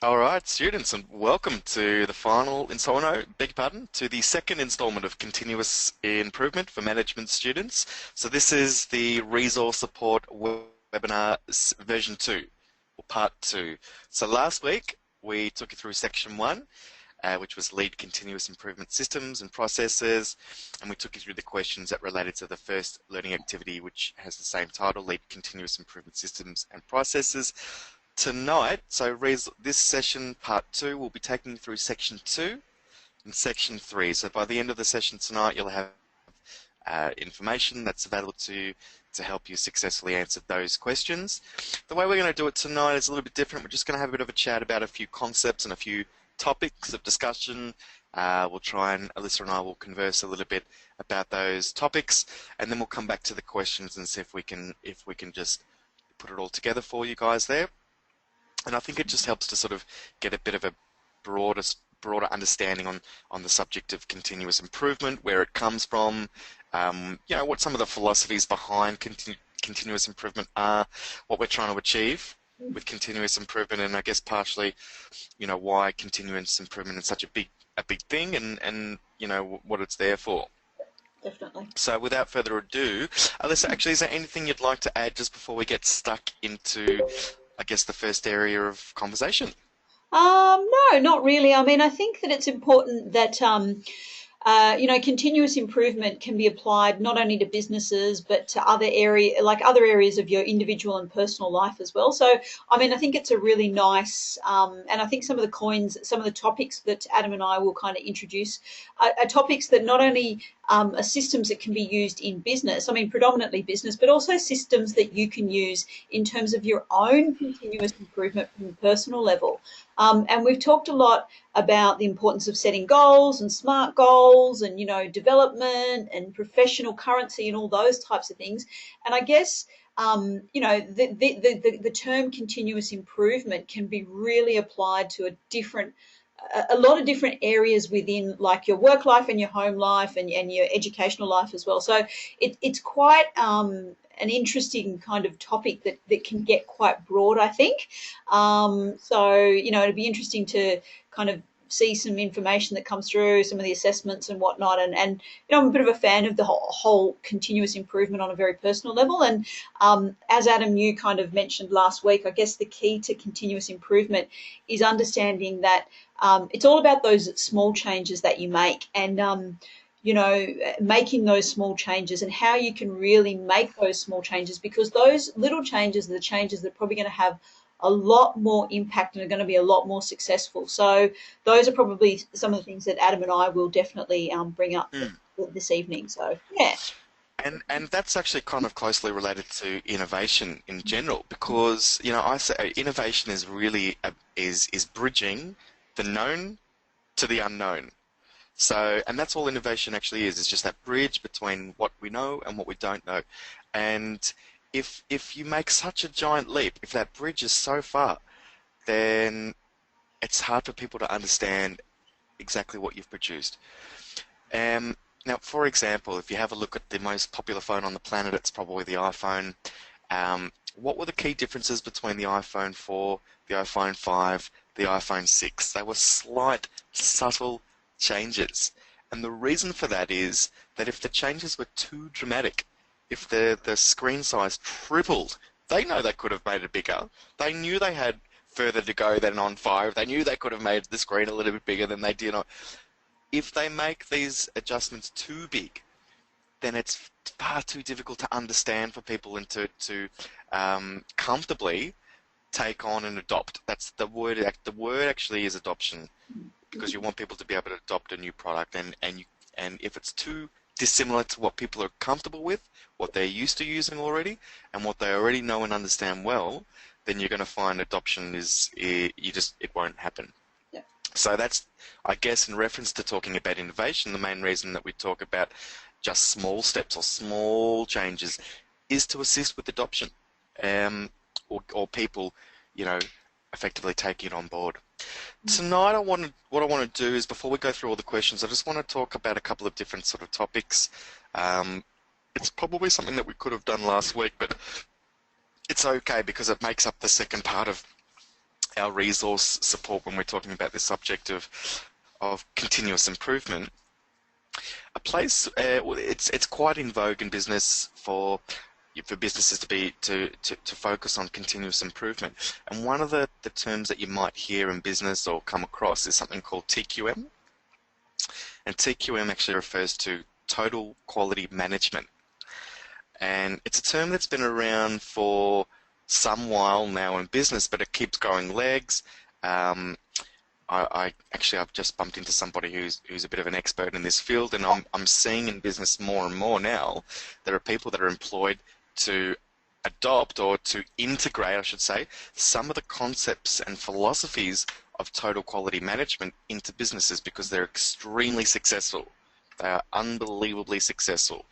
All right, students, and welcome to the final installment, no, beg your pardon, to the second installment of Continuous Improvement for Management students. So this is the Resource Support Webinar version 2, or part 2. So last week we took you through section 1, which was lead continuous improvement systems and processes, and we took you through the questions that related to the first learning activity, which has the same title, lead continuous improvement systems and processes. Tonight, this session, part 2, we'll be taking you through section 2 and section 3. So by the end of the session tonight, you'll have information that's available to help you successfully answer those questions. The way we're going to do it tonight is a little bit different. We're just going to have a bit of a chat about a few concepts and a few topics of discussion. We'll try and, Alyssa and I will converse a little bit about those topics, and then we'll come back to the questions and see if we can just put it all together for you guys there. And I think it just helps to sort of get a bit of a broader understanding on the subject of continuous improvement, where it comes from, what some of the philosophies behind continuous improvement are, what we're trying to achieve with continuous improvement, and I guess partially, why continuous improvement is such a big thing, and what it's there for. Definitely. So without further ado, Alyssa, actually, is there anything you'd like to add just before we get stuck into, I guess, the first area of conversation? No, not really. I mean, I think that it's important that continuous improvement can be applied not only to businesses but to other areas of your individual and personal life as well. So, I mean, I think it's a really nice, and I think some of the topics that Adam and I will kind of introduce are topics that not only are systems that can be used in business, I mean, predominantly business, but also systems that you can use in terms of your own continuous improvement from a personal level. And we've talked a lot about the importance of setting goals and smart goals and, development and professional currency and all those types of things. And I guess, the term continuous improvement can be really applied to a lot of different areas within, like, your work life and your home life and your educational life as well. So it's quite an interesting kind of topic that can get quite broad, I think. It'd be interesting to kind of see some information that comes through, some of the assessments and whatnot. And I'm a bit of a fan of the whole continuous improvement on a very personal level. And as Adam, you kind of mentioned last week, I guess the key to continuous improvement is understanding that it's all about those small changes that you make, and making those small changes and how you can really make those small changes, because those little changes are the changes that are probably going to have a lot more impact and are going to be a lot more successful. So those are probably some of the things that Adam and I will definitely bring up this evening. So, yeah. And that's actually kind of closely related to innovation in general, because I say innovation is really is bridging the known to the unknown. So, and that's all innovation actually is. It's just that bridge between what we know and what we don't know. And if you make such a giant leap, if that bridge is so far, then it's hard for people to understand exactly what you've produced. Now, for example, if you have a look at the most popular phone on the planet, it's probably the iPhone. What were the key differences between the iPhone 4, the iPhone 5, the iPhone 6? They were slight, subtle changes. And the reason for that is that if the changes were too dramatic, if the screen size tripled, they know they could have made it bigger. They knew they had further to go than on 5. They knew they could have made the screen a little bit bigger than they did on. If they make these adjustments too big, then it's far too difficult to understand for people and to comfortably take on and adopt. That's the word. The word actually is adoption, because you want people to be able to adopt a new product, and if it's too dissimilar to what people are comfortable with, what they're used to using already, and what they already know and understand well, then you're going to find adoption it won't happen. Yeah. So that's, I guess, in reference to talking about innovation, the main reason that we talk about just small steps or small changes is to assist with adoption, or people, effectively taking it on board. Tonight, what I want to do is, before we go through all the questions, I just want to talk about a couple of different sort of topics. It's probably something that we could have done last week, but it's okay because it makes up the second part of our resource support when we're talking about this subject of continuous improvement. A place, it's quite in vogue in business for businesses to be to focus on continuous improvement. And one of the terms that you might hear in business or come across is something called TQM. And TQM actually refers to total quality management. And it's a term that's been around for some while now in business, but it keeps growing legs. I've just bumped into somebody who's a bit of an expert in this field, and I'm seeing in business more and more now there are people that are employed to adopt or to integrate, I should say, some of the concepts and philosophies of total quality management into businesses because they're extremely successful. They are unbelievably successful.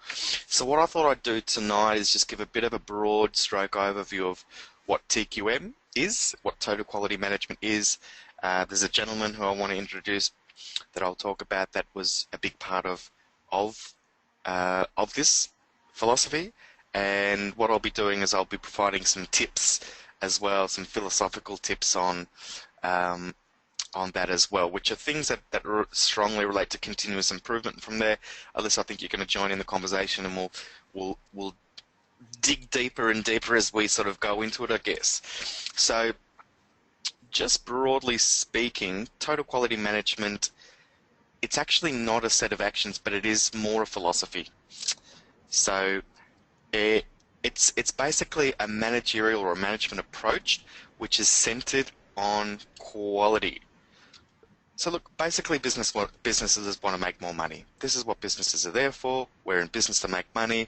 So what I thought I'd do tonight is just give a bit of a broad stroke overview of what TQM is, what total quality management is. There's a gentleman who I want to introduce that I'll talk about that was a big part of this philosophy. And what I'll be doing is I'll be providing some tips as well, some philosophical tips on that as well, which are things that strongly relate to continuous improvement. From there, Alyssa, I think you're going to join in the conversation, and we'll dig deeper and deeper as we sort of go into it, I guess. So, just broadly speaking, total quality management, it's actually not a set of actions, but it is more a philosophy. So, it's basically a managerial or a management approach which is centered on quality. So look, basically businesses want to make more money. This is what businesses are there for. We're in business to make money.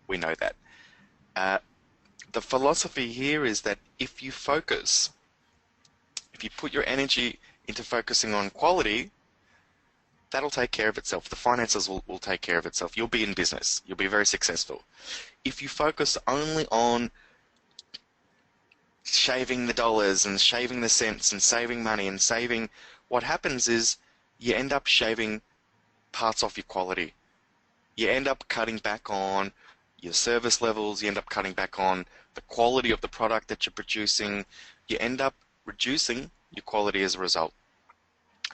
We know that. The philosophy here is that if you put your energy into focusing on quality, that'll take care of itself. The finances will take care of itself. You'll be in business. You'll be very successful. If you focus only on shaving the dollars and shaving the cents and saving money and saving, what happens is you end up shaving parts off your quality. You end up cutting back on your service levels. You end up cutting back on the quality of the product that you're producing. You end up reducing your quality as a result.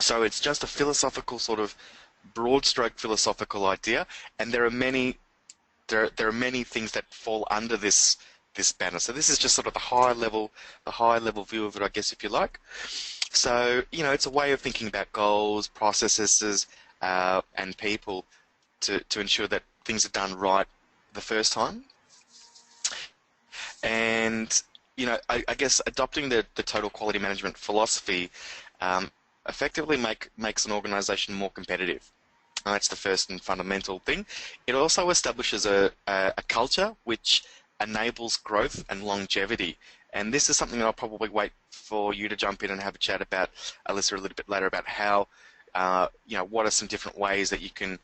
So it's just a philosophical sort of broad stroke philosophical idea, and there are many things that fall under this banner. So this is just sort of the high level view of it, I guess, if you like. So, it's a way of thinking about goals, processes, and people to ensure that things are done right the first time. And, I guess adopting the total quality management philosophy effectively makes an organization more competitive. That's the first and fundamental thing. It also establishes a culture which enables growth and longevity. And this is something that I'll probably wait for you to jump in and have a chat about, Alyssa, a little bit later about how, what are some different ways that you can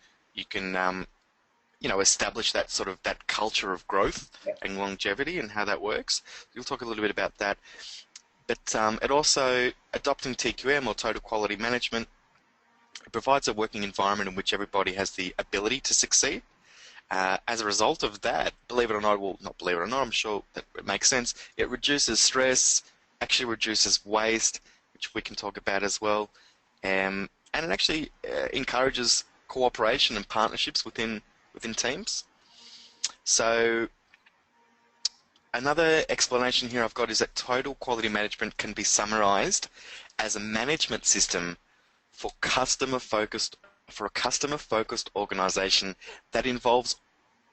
establish that sort of that culture of growth and longevity and how that works. You'll talk a little bit about that. But it also, adopting TQM or total quality management, it provides a working environment in which everybody has the ability to succeed. As a result of that, believe it or not, well, not believe it or not, I'm sure that it makes sense, it reduces stress, actually reduces waste, which we can talk about as well, and it actually encourages cooperation and partnerships within teams. So another explanation here I've got is that total quality management can be summarized as a management system for a customer-focused organization that involves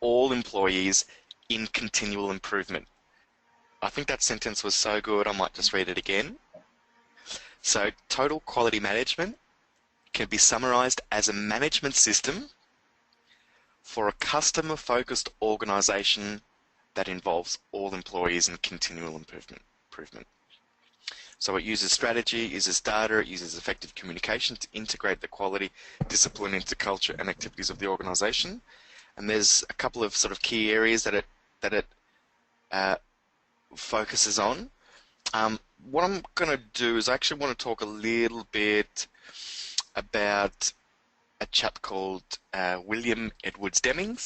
all employees in continual improvement. I think that sentence was so good, I might just read it again. So, total quality management can be summarized as a management system for a customer-focused organization that involves all employees in continual improvement. So it uses strategy, it uses data, it uses effective communication to integrate the quality, discipline into culture and activities of the organization. And there's a couple of sort of key areas that it focuses on. What I'm going to do is I actually want to talk a little bit about a chap called William Edwards Deming.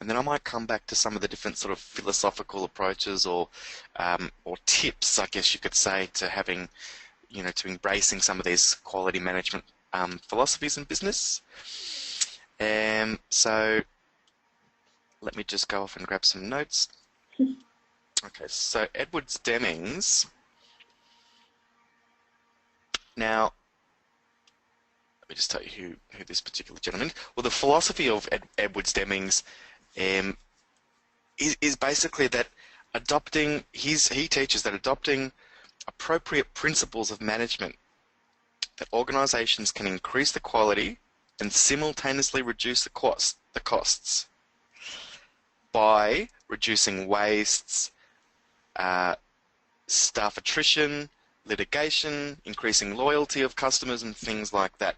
and then I might come back to some of the different sort of philosophical approaches or tips, I guess you could say, to having, to embracing some of these quality management philosophies in business. So let me just go off and grab some notes. Okay, so Edwards Demings. Now, let me just tell you who this particular gentleman is. Well, the philosophy of Edwards Demings is basically that he teaches that adopting appropriate principles of management, that organizations can increase the quality and simultaneously reduce the costs by reducing wastes, staff attrition, litigation, increasing loyalty of customers, and things like that.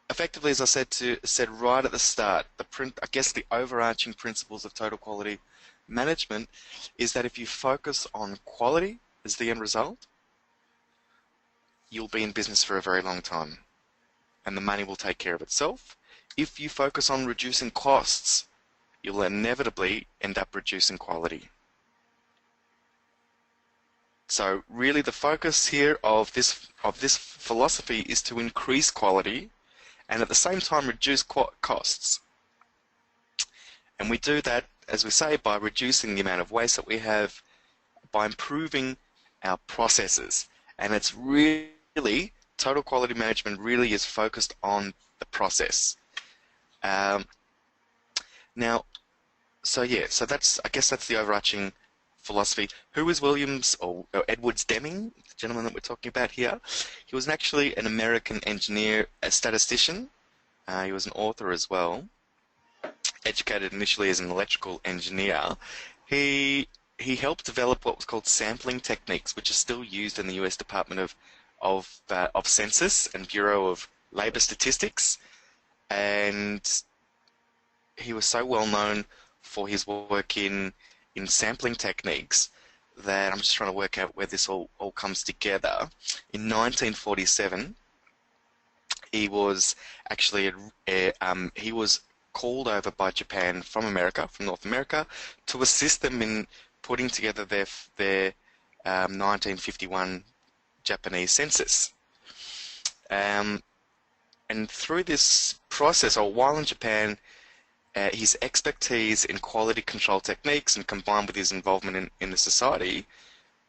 Effectively, as I said right at the start, I guess the overarching principles of total quality management is that if you focus on quality as the end result, you'll be in business for a very long time, and the money will take care of itself. If you focus on reducing costs, you'll inevitably end up reducing quality. So really the focus here of this philosophy is to increase quality and at the same time reduce costs. And we do that, as we say, by reducing the amount of waste that we have, by improving our processes. And it's really, total quality management really is focused on the process. Now, so I guess that's the overarching philosophy. Who is Williams or Edwards Deming, the gentleman that we're talking about here? He was actually an American engineer, a statistician. He was an author as well. Educated initially as an electrical engineer. He helped develop what was called sampling techniques, which are still used in the U.S. Department of Census and Bureau of Labor Statistics. And he was so well known for his work in sampling techniques that I'm just trying to work out where this all comes together. In 1947, he was actually he was called over by Japan from North America, to assist them in putting together their 1951 Japanese census. And through this process, or while in Japan, his expertise in quality control techniques and combined with his involvement in the society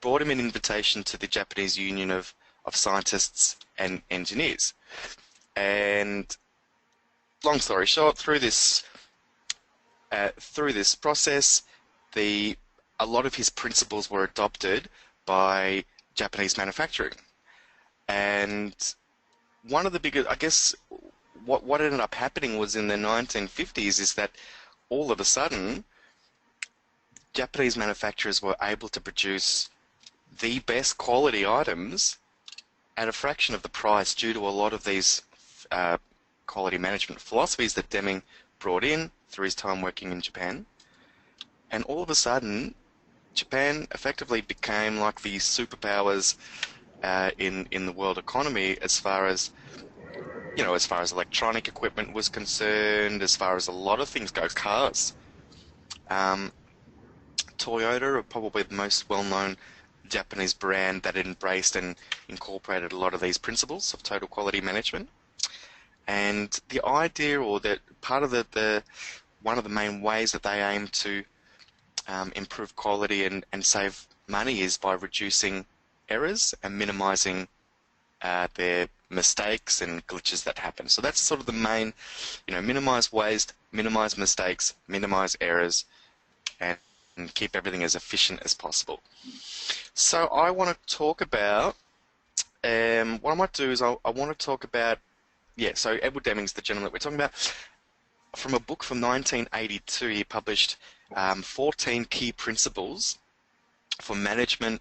brought him an invitation to the Japanese Union of Scientists and Engineers. And long story short, through this process, a lot of his principles were adopted by Japanese manufacturing. And one of the biggest, I guess, what ended up happening was in the 1950s is that all of a sudden, Japanese manufacturers were able to produce the best quality items at a fraction of the price due to a lot of these quality management philosophies that Deming brought in through his time working in Japan. And all of a sudden, Japan effectively became like the superpowers in the world economy as far as electronic equipment was concerned, as far as a lot of things go, cars. Toyota are probably the most well-known Japanese brand that embraced and incorporated a lot of these principles of total quality management. And the idea, or that part of one of the main ways that they aim to improve quality and save money is by reducing errors and minimizing their mistakes and glitches that happen. So that's sort of the main, minimize waste, minimize mistakes, minimize errors, and keep everything as efficient as possible. So I want to talk about, what I might do is I want to talk about, so Edward Deming's the gentleman that we're talking about. From a book from 1982, he published 14 key principles for management.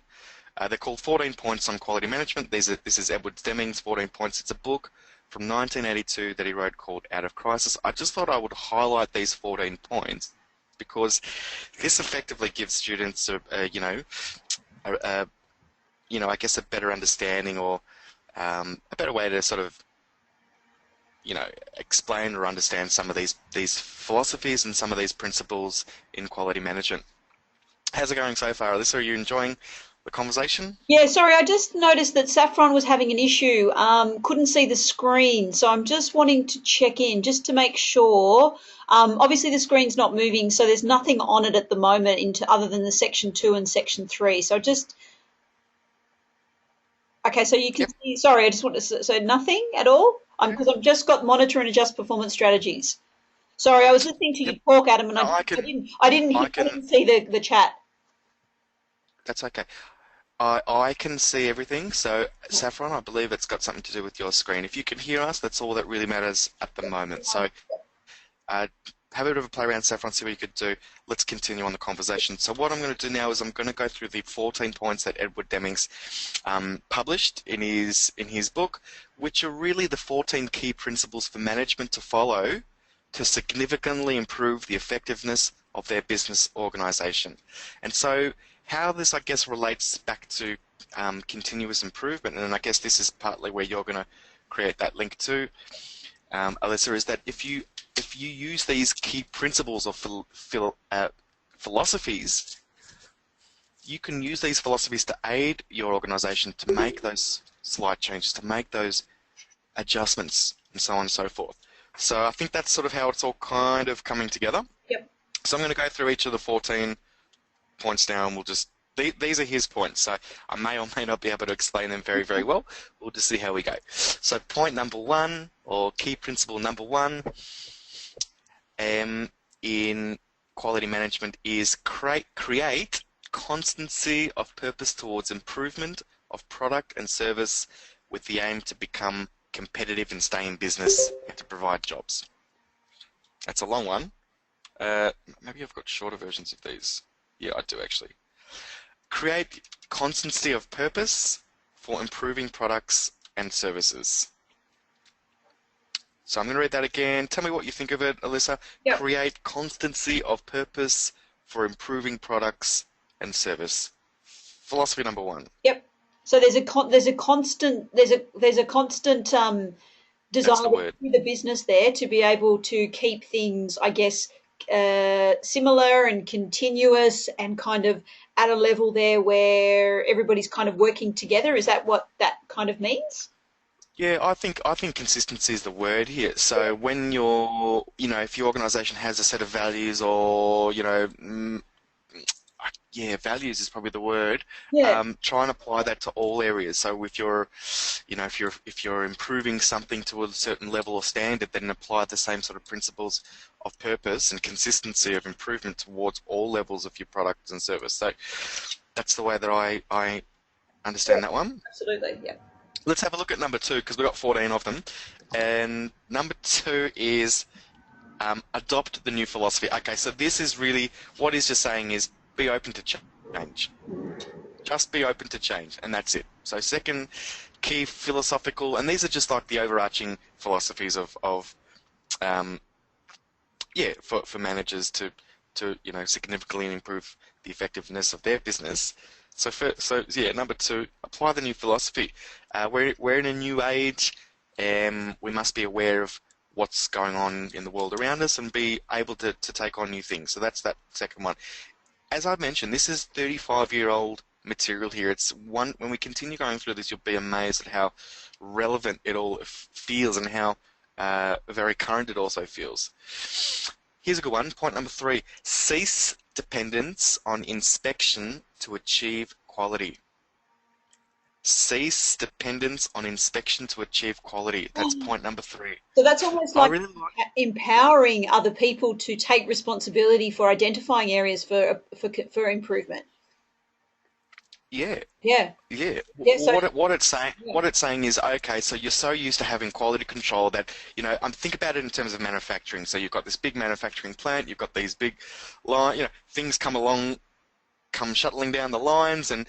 They're called 14 Points on Quality Management. This is Edward Deming's 14 Points. It's a book from 1982 that he wrote called Out of Crisis. I just thought I would highlight these 14 points because this effectively gives students I guess a better understanding, or a better way to sort of explain or understand some of these philosophies and some of these principles in quality management. How's it going so far, Alyssa? Are you enjoying the conversation? Yeah, sorry, I just noticed that Saffron was having an issue. Couldn't see the screen, so I'm just wanting to check in just to make sure. Obviously, the screen's not moving, so there's nothing on it at the moment into other than the section 2 and section 3. So just okay, so you can Yep. see. Sorry, I just want to so nothing at all. Because I've just got monitor and adjust performance strategies. Sorry, I was listening to Yep. you talk, Adam, and No, I I can. didn't see the chat. That's okay. I can see everything. So, Saffron, I believe it's got something to do with your screen. If you can hear us, that's all that really matters at the moment. So, uh, have a bit of a play around, Saffron, see what you could do. Let's continue on the conversation. So what I'm going to do now is I'm going to go through the 14 points that Edward Deming's published in his book, which are really the 14 key principles for management to follow to significantly improve the effectiveness of their business organization. And so how this, I guess, relates back to continuous improvement, and I guess this is partly where you're going to create that link to, Alyssa, is that if you use these key principles or philosophies, you can use these philosophies to aid your organization to make those slight changes, to make those adjustments, and so on and so forth. So I think that's sort of how it's all kind of coming together. Yep. So I'm going to go through each of the 14 points now, and we'll just these are his points, so I may or may not be able to explain them very, very well. We'll just see how we go. So point number one, or key principle number one, in quality management is create constancy of purpose towards improvement of product and service with the aim to become competitive and stay in business and to provide jobs. That's a long one. Maybe I've got shorter versions of these. Yeah, I do actually. Create constancy of purpose for improving products and services. So I'm going to read that again. Tell me what you think of it, Alyssa. Yep. Create constancy of purpose for improving products and service. Philosophy number one. Yep. So there's a constant That's the desire word. with the business there to be able to keep things, I guess, similar and continuous and kind of at a level there where everybody's kind of working together. Is that what that kind of means? Yeah, I think consistency is the word here. So when if your organization has a set of values, or yeah, values is probably the word. Yeah. Try and apply that to all areas. So if you're improving something to a certain level or standard, then apply the same sort of principles of purpose and consistency of improvement towards all levels of your product and service. So that's the way that I understand that one. Absolutely. Yeah. Let's have a look at number two, because we've got 14 of them. And number two is adopt the new philosophy. Okay, so this is really, what he's just saying is be open to change. Just be open to change, and that's it. So second key philosophical, and these are just like the overarching philosophies of for managers to significantly improve the effectiveness of their business. Number two, apply the new philosophy. We're in a new age, and we must be aware of what's going on in the world around us and be able to take on new things. So that's that second one. As I mentioned, this is 35-year-old material here. It's one, when we continue going through this, you'll be amazed at how relevant it all feels and how very current it also feels. Here's a good one. Point number three, cease dependence on inspection to achieve quality. Cease dependence on inspection to achieve quality. That's point number three. So that's almost I like really like. empowering other people to take responsibility for identifying areas for improvement. Yeah. Yeah. Yeah. Yeah. So What it's saying, yeah. what it's saying is, okay, so you're so used to having quality control that, think about it in terms of manufacturing. So you've got this big manufacturing plant, you've got these big things come shuttling down the lines, and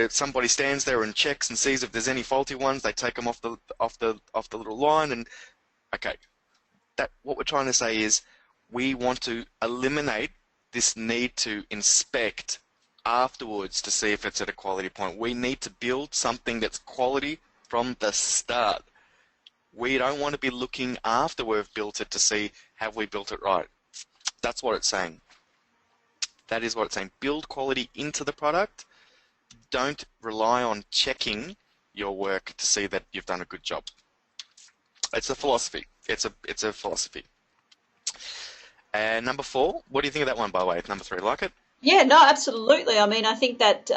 somebody stands there and checks and sees if there's any faulty ones. They take them off the little line, and okay, that what we're trying to say is we want to eliminate this need to inspect afterwards to see if it's at a quality point. We need to build something that's quality from the start. We don't want to be looking after we've built it to see, have we built it right? That's what it's saying. That is what it's saying. Build quality into the product. Don't rely on checking your work to see that you've done a good job. It's a philosophy. It's a philosophy. And number 4, what do you think of that one, by the way? Number 3, like it? Yeah, no, absolutely. I mean, I think that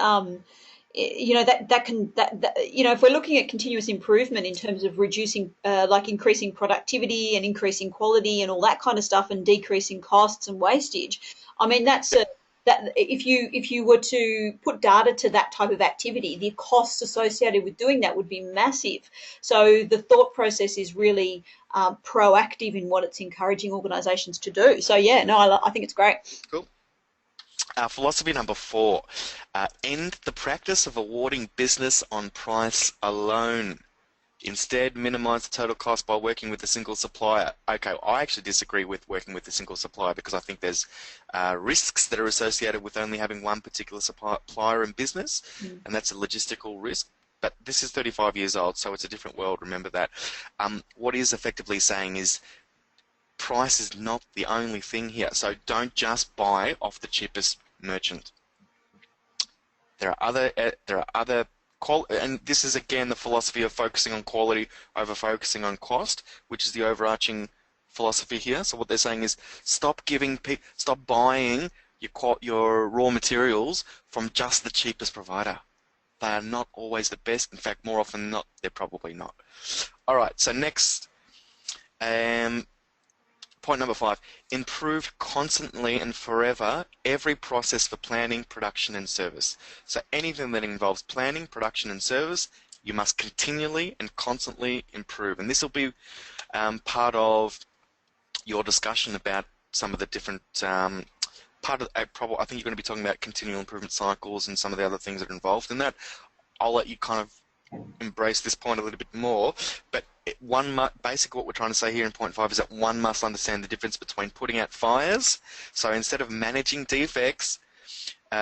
if we're looking at continuous improvement in terms of reducing, like increasing productivity and increasing quality and all that kind of stuff, and decreasing costs and wastage. I mean, that if you were to put data to that type of activity, the costs associated with doing that would be massive. So the thought process is really proactive in what it's encouraging organisations to do. So yeah, no, I think it's great. Cool. Philosophy number 4, end the practice of awarding business on price alone. Instead, minimize the total cost by working with a single supplier. Okay, I actually disagree with working with a single supplier because I think there's risks that are associated with only having one particular supplier in business, and that's a logistical risk. But this is 35 years old, so it's a different world, remember that. What is effectively saying is price is not the only thing here, so don't just buy off the cheapest merchant. There are other and this is again the philosophy of focusing on quality over focusing on cost, which is the overarching philosophy here. So what they're saying is stop buying your raw materials from just the cheapest provider. They are not always the best. In fact, more often than not, they're probably not. All right. So next, point number 5, improve constantly and forever every process for planning, production, and service. So anything that involves planning, production, and service, you must continually and constantly improve. And this will be part of your discussion about some of the different I think you're going to be talking about continual improvement cycles and some of the other things that are involved in that. I'll let you kind of embrace this point a little bit more, but basically what we're trying to say here in point 5 is that one must understand the difference between putting out fires. So instead of managing defects,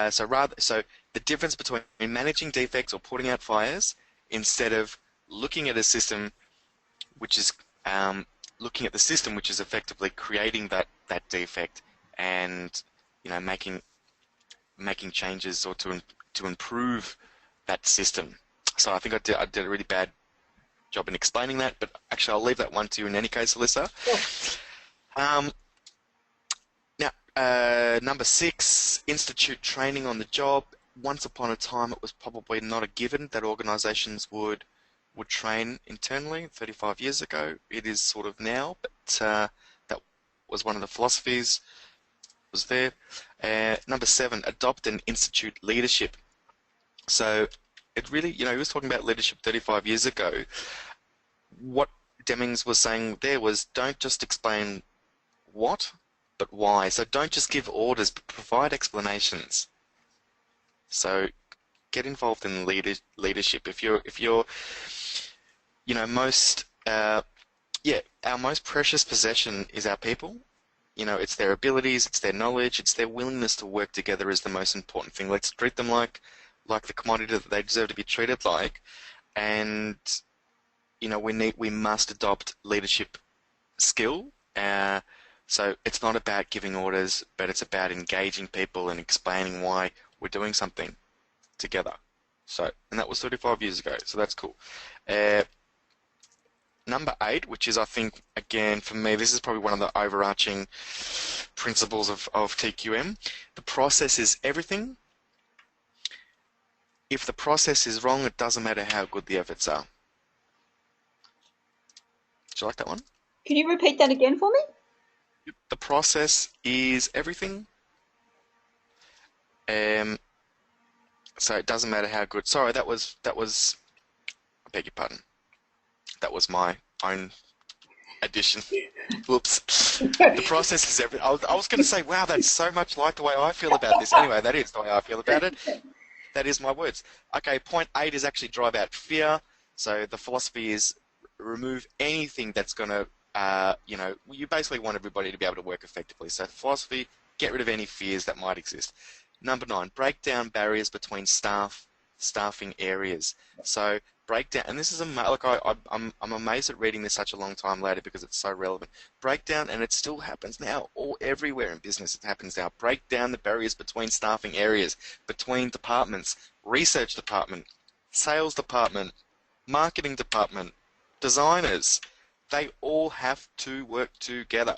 so the difference between managing defects or putting out fires, instead of looking at a system which is looking at the system which is effectively creating that defect and making changes or to improve that system. So I think I did a really bad job in explaining that, but actually I'll leave that one to you in any case, Alyssa. Yeah. Now, number 6, institute training on the job. Once upon a time, it was probably not a given that organisations would train internally. 35 years ago, it is sort of now, but that was one of the philosophies was there. Number 7, adopt and institute leadership. So it really, he was talking about leadership 35 years ago. What Demings was saying there was don't just explain what, but why. So don't just give orders, but provide explanations. So get involved in leadership. If you're, our most precious possession is our people. It's their abilities, it's their knowledge, it's their willingness to work together is the most important thing. Let's treat them like the commodity that they deserve to be treated like, and we must adopt leadership skill. So it's not about giving orders, but it's about engaging people and explaining why we're doing something together. So, and that was 35 years ago, so that's cool. Number 8, which is, I think, again, for me, this is probably one of the overarching principles of TQM. The process is everything. If the process is wrong, it doesn't matter how good the efforts are. Did you like that one? Can you repeat that again for me? The process is everything. So it doesn't matter how good. Sorry, that was. I beg your pardon. That was my own addition. Whoops. The process is everything. I was going to say, wow, that's so much like the way I feel about this. Anyway, that is the way I feel about it. That is my words. Okay, point 8 is actually drive out fear. So the philosophy is remove anything that's going to, you basically want everybody to be able to work effectively. So philosophy, get rid of any fears that might exist. Number 9, break down barriers between staff staffing areas. So break down, and this is like I'm amazed at reading this such a long time later because it's so relevant. Break down, and it still happens now, all everywhere in business. It happens now. Break down the barriers between staffing areas, between departments, research department, sales department, marketing department, designers. They all have to work together.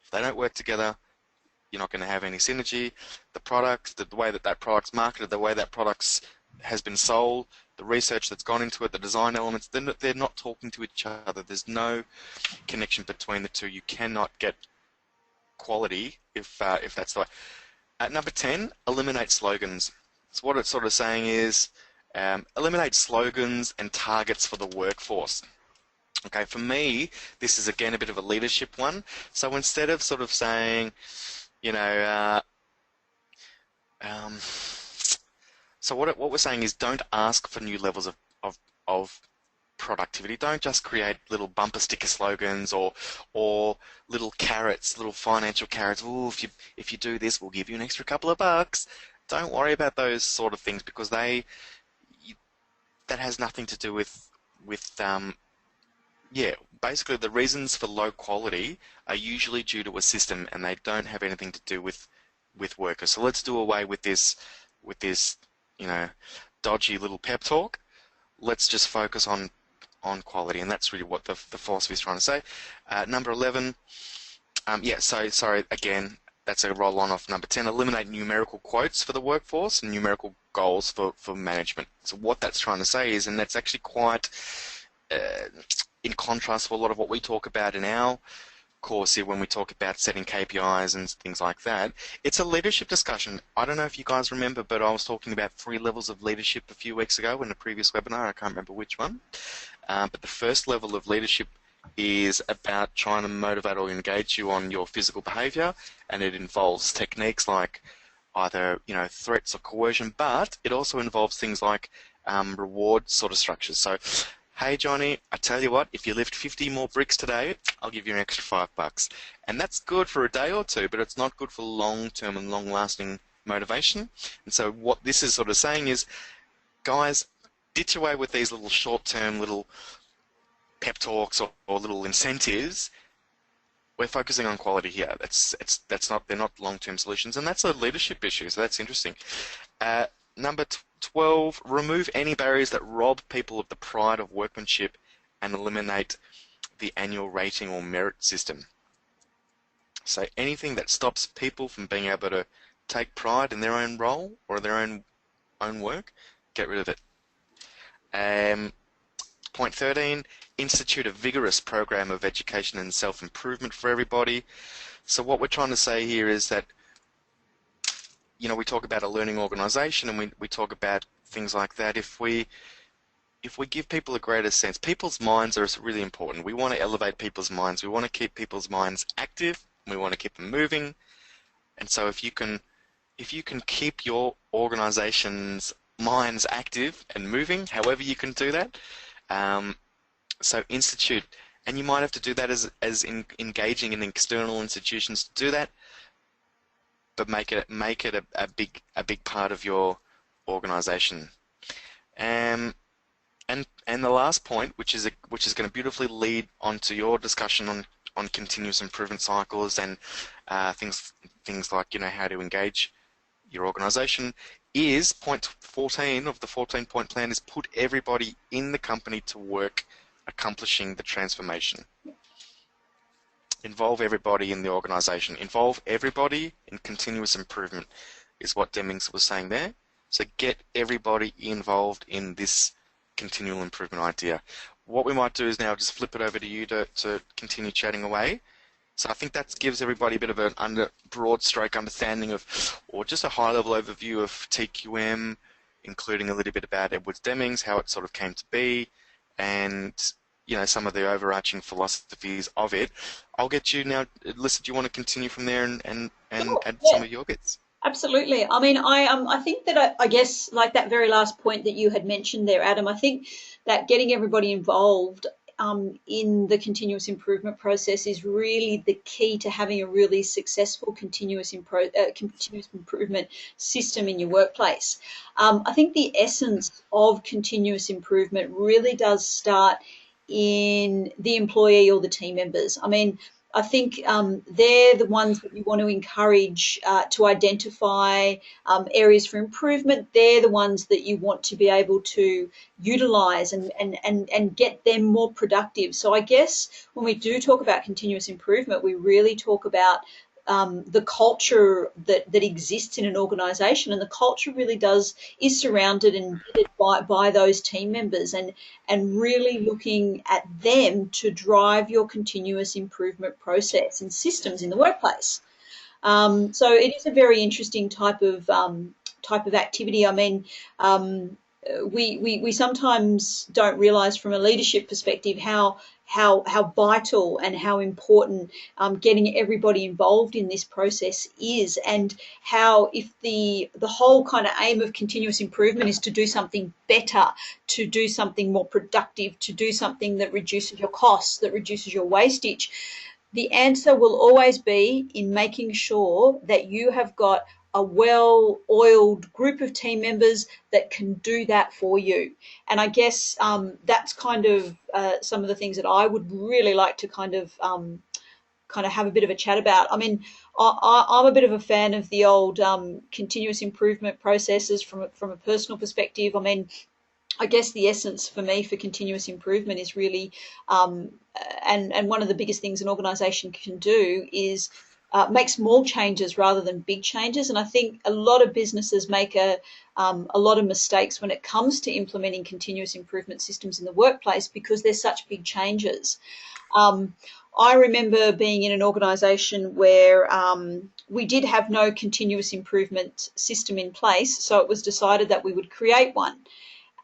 If they don't work together, you're not going to have any synergy. The product, the way that that product's marketed, the way that product's has been sold, the research that's gone into it, the design elements, they're not talking to each other. There's no connection between the two. You cannot get quality if that's the way. At number 10, eliminate slogans. So what it's sort of saying is eliminate slogans and targets for the workforce. Okay, for me, this is again a bit of a leadership one. So instead of sort of saying, you know, um, so what we're saying is don't ask for new levels of productivity. Don't just create little bumper sticker slogans or little carrots, little financial carrots. Oh, if you do this, we'll give you an extra couple of bucks. Don't worry about those sort of things because that has nothing to do with yeah, basically the reasons for low quality are usually due to a system and they don't have anything to do with workers. So let's do away with this, you know, dodgy little pep talk. Let's just focus on quality, and that's really what the philosophy is trying to say. Number 11, yeah, so sorry, again, that's a roll on off number 10. Eliminate numerical quotes for the workforce and numerical goals for management. So what that's trying to say is, and that's actually quite in contrast to a lot of what we talk about in our course here when we talk about setting KPIs and things like that. It's a leadership discussion. I don't know if you guys remember, but I was talking about 3 levels of leadership a few weeks ago in a previous webinar. I can't remember which one. But the first level of leadership is about trying to motivate or engage you on your physical behavior, and it involves techniques like either, you know, threats or coercion, but it also involves things like reward sort of structures. So, hey Johnny, I tell you what, if you lift 50 more bricks today, I'll give you an extra $5. And that's good for a day or two, but it's not good for long-term and long-lasting motivation. And so what this is sort of saying is, guys, ditch away with these little short-term little pep talks or little incentives. We're focusing on quality here. They're not long-term solutions, and that's a leadership issue, so that's interesting. Number 12, remove any barriers that rob people of the pride of workmanship and eliminate the annual rating or merit system. So anything that stops people from being able to take pride in their own role or their own work, get rid of it. Point 13, institute a vigorous program of education and self-improvement for everybody. So what we're trying to say here is that, you know, we talk about a learning organization and we talk about things like that. If we give people a greater sense, people's minds are really important. We want to elevate people's minds. We want to keep people's minds active. We want to keep them moving. And so if you can keep your organization's minds active and moving, however you can do that, so institute, and you might have to do that as engaging in external institutions to do that, but make it a big part of your organization. And the last point, which is going to beautifully lead onto your discussion on continuous improvement cycles and things like, you know, how to engage your organization, is point 14 of the 14-point plan is put everybody in the company to work accomplishing the transformation. Involve everybody in the organization. Involve everybody in continuous improvement is what Demings was saying there. So get everybody involved in this continual improvement idea. What we might do is now just flip it over to you to continue chatting away. So I think that gives everybody a bit of a broad stroke understanding of, or just a high-level overview of TQM, including a little bit about Edwards Demings, how it sort of came to be, and, you know, some of the overarching philosophies of it. I'll get you now, Alyssa, do you want to continue from there and Sure, add yeah. some of your bits? Absolutely. I mean, I think that I guess like that very last point that you had mentioned there, Adam. I think that getting everybody involved in the continuous improvement process is really the key to having a really successful continuous improvement system in your workplace. I think the essence of continuous improvement really does start in the employee or the team members. I mean, I think they're the ones that you want to encourage to identify areas for improvement. They're the ones that you want to be able to utilize and get them more productive. So I guess when we do talk about continuous improvement, we really talk about the culture that exists in an organization, and the culture really is surrounded and guided by those team members, and really looking at them to drive your continuous improvement process and systems in the workplace. So it is a very interesting type of activity. I mean, we sometimes don't realize from a leadership perspective how vital and how important getting everybody involved in this process is, and how if the whole kind of aim of continuous improvement is to do something better, to do something more productive, to do something that reduces your costs, that reduces your wastage, the answer will always be in making sure that you have got a well-oiled group of team members that can do that for you. And I guess that's kind of some of the things that I would really like to kind of have a bit of a chat about. I mean, I'm a bit of a fan of the old continuous improvement processes from a personal perspective. I mean, I guess the essence for me for continuous improvement is really, and one of the biggest things an organisation can do is make small changes rather than big changes. And I think a lot of businesses make a lot of mistakes when it comes to implementing continuous improvement systems in the workplace because they're such big changes. I remember being in an organisation where we did have no continuous improvement system in place, so it was decided that we would create one.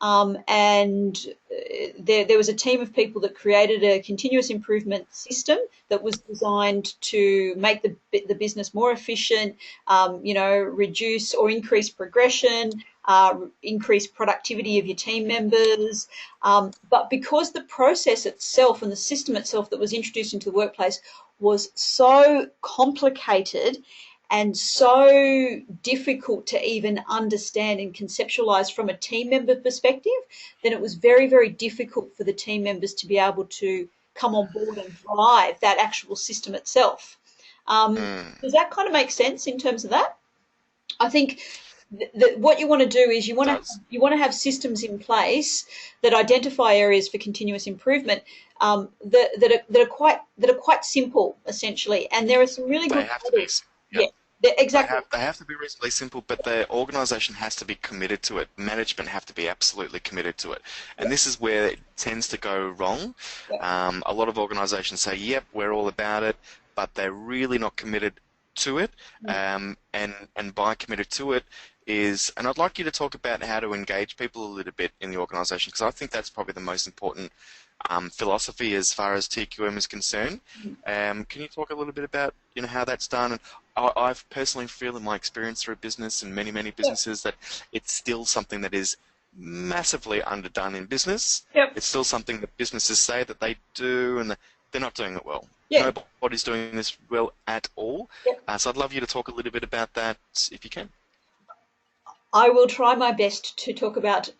And there was a team of people that created a continuous improvement system that was designed to make the business more efficient, reduce or increase progression, increase productivity of your team members. But because the process itself and the system itself that was introduced into the workplace was so complicated and so difficult to even understand and conceptualize from a team member perspective, then it was very, very difficult for the team members to be able to come on board and drive that actual system itself. Does that kind of make sense in terms of that? I think that what you want to do is Does. you want to have systems in place that identify areas for continuous improvement that are quite simple essentially, and there are some really They good have to be. models. Yep. Yeah, exactly. They have to be reasonably simple, but the organisation has to be committed to it. Management have to be absolutely committed to it, and this is where it tends to go wrong. A lot of organisations say, "Yep, we're all about it," but they're really not committed to it. And by committed to it is, and I'd like you to talk about how to engage people a little bit in the organisation, because I think that's probably the most important philosophy as far as TQM is concerned. Can you talk a little bit about how that's done? And I've personally feel in my experience through business and many businesses that it's still something that is massively underdone in business. Yep. It's still something that businesses say that they do, and they're not doing it well. Yeah. Nobody's doing this well at all. Yep. So I'd love you to talk a little bit about that if you can. I will try my best to talk about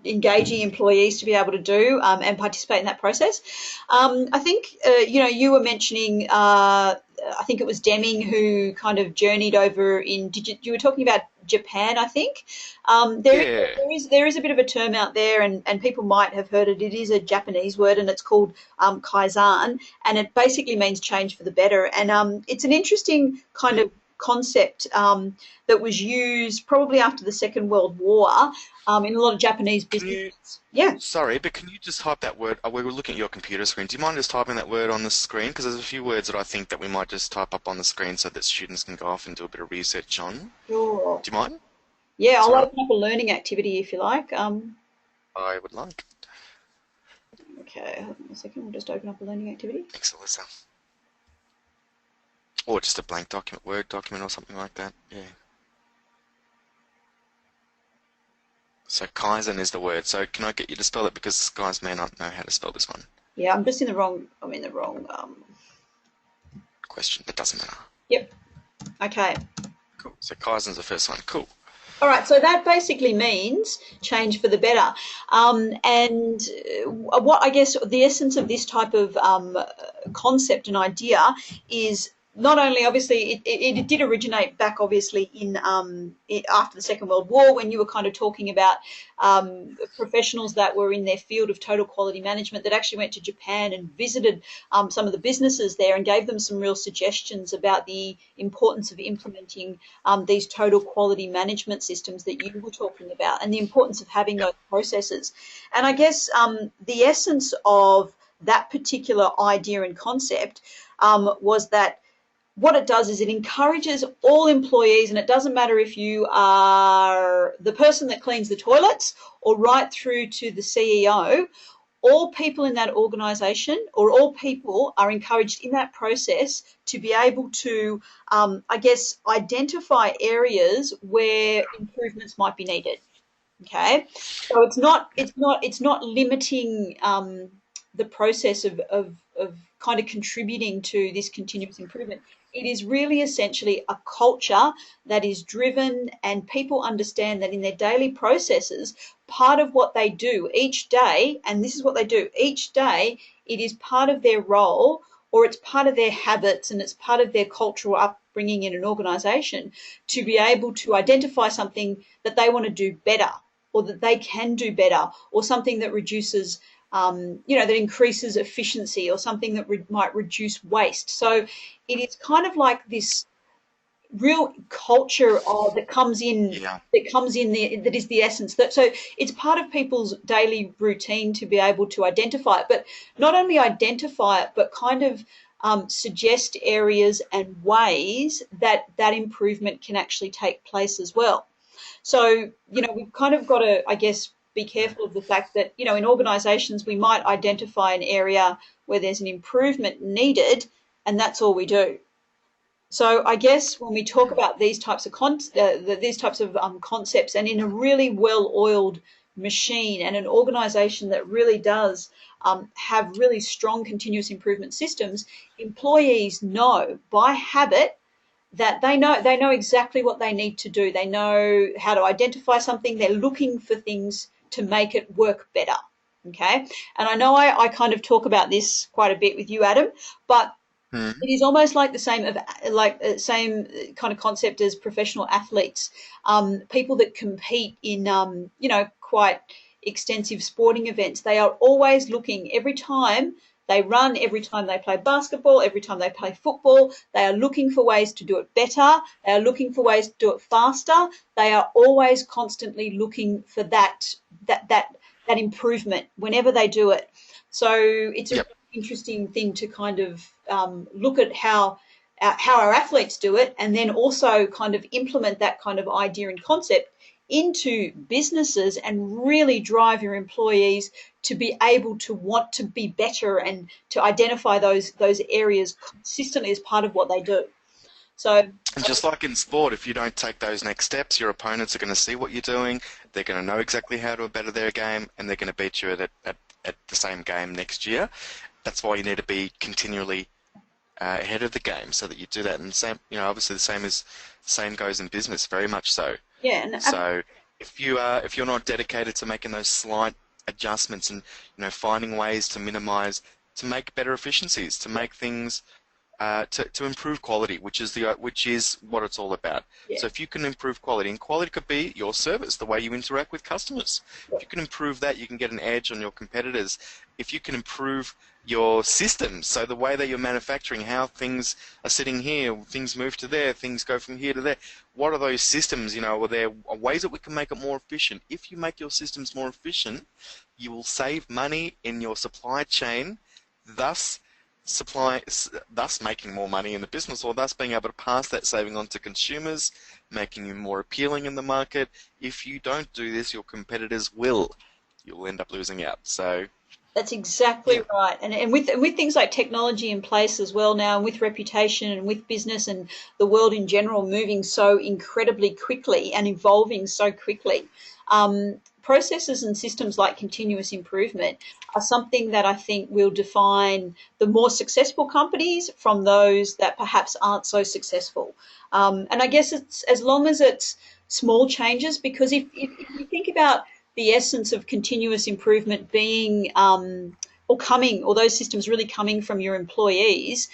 engaging employees to be able to do and participate in that process. I think, you were mentioning, I think it was Deming who kind of journeyed over you were talking about Japan, I think. There is a bit of a term out there, and people might have heard it. It is a Japanese word, and it's called Kaizen, and it basically means change for the better. And it's an interesting kind of concept that was used probably after the Second World War in a lot of Japanese businesses. Sorry, but can you just type that word? We were looking at your computer screen. Do you mind just typing that word on the screen? Because there's a few words that I think that we might just type up on the screen so that students can go off and do a bit of research on. Sure. Do you mind? Yeah, I'll Sorry. open up a learning activity if you like. I would like. Okay, hold on a second. We'll just open up a learning activity. Thanks, Alyssa. Or just a blank document, Word document or something like that. Yeah. So Kaizen is the word. So can I get you to spell it, because guys may not know how to spell this one? Yeah, I'm just in the wrong. I'm in the wrong. Question. It doesn't matter. Yep. Okay. Cool. So Kaizen's the first one. Cool. All right, so that basically means change for the better. And what I guess the essence of this type of concept and idea is not only obviously it did originate back obviously in after the Second World War when you were kind of talking about professionals that were in their field of total quality management that actually went to Japan and visited some of the businesses there and gave them some real suggestions about the importance of implementing these total quality management systems that you were talking about and the importance of having Yep. those processes. And I guess the essence of that particular idea and concept was that what it does is it encourages all employees, and it doesn't matter if you are the person that cleans the toilets or right through to the CEO, all people in that organization or all people are encouraged in that process to be able to, I guess, identify areas where improvements might be needed. Okay, so it's not limiting the process of kind of contributing to this continuous improvement. It is really essentially a culture that is driven, and people understand that in their daily processes, part of what they do each day, and this is what they do each day, it is part of their role or it's part of their habits and it's part of their cultural upbringing in an organization to be able to identify something that they want to do better or that they can do better, or something that reduces, that increases efficiency, or something that might reduce waste. So it is kind of like this real culture that comes in Yeah. that is the essence that so it's part of people's daily routine to be able to identify it, but not only identify it but kind of suggest areas and ways that that improvement can actually take place as well. So, we've kind of got to, I guess, be careful of the fact that, in organisations, we might identify an area where there's an improvement needed, and that's all we do. So, I guess when we talk about these types of concepts, and in a really well-oiled machine and an organisation that really does have really strong continuous improvement systems, employees know by habit that they know exactly what they need to do. They know how to identify something. They're looking for things to make it work better. Okay. And I know I kind of talk about this quite a bit with you, Adam, but Hmm. it is almost like the same kind of concept as professional athletes, people that compete in quite extensive sporting events. They are always looking every time they run, every time they play basketball, every time they play football. They are looking for ways to do it better. They are looking for ways to do it faster. They are always constantly looking for that that that improvement whenever they do it. So it's a Yep. really interesting thing to kind of look at how our athletes do it, and then also kind of implement that kind of idea and concept into businesses and really drive your employees to be able to want to be better and to identify those areas consistently as part of what they do. So And just like in sport, if you don't take those next steps, your opponents are going to see what you're doing. They're going to know exactly how to better their game, and they're going to beat you at the same game next year. That's why you need to be continually ahead of the game so that you do that. And same, obviously the same goes in business, very much so. yeah, and So if you're not dedicated to making those slight adjustments and finding ways to minimize, to make better efficiencies, to make things to improve quality, which is what it's all about. yeah, So if you can improve quality, and quality could be your service, the way you interact with customers. If you can improve that, you can get an edge on your competitors. If you can improve your systems, so the way that you're manufacturing, how things are sitting here, things move to there, things go from here to there. What are those systems? Are there ways that we can make it more efficient? If you make your systems more efficient, you will save money in your supply chain, thus thus making more money in the business, or thus being able to pass that saving on to consumers, making you more appealing in the market. If you don't do this, your competitors will. You'll end up losing out. So That's exactly Yeah, right. And with things like technology in place as well now, and with reputation and with business and the world in general moving so incredibly quickly and evolving so quickly, processes and systems like continuous improvement are something that I think will define the more successful companies from those that perhaps aren't so successful. And I guess it's as long as it's small changes, because if you think about the essence of continuous improvement being or coming, or those systems really coming from your employees.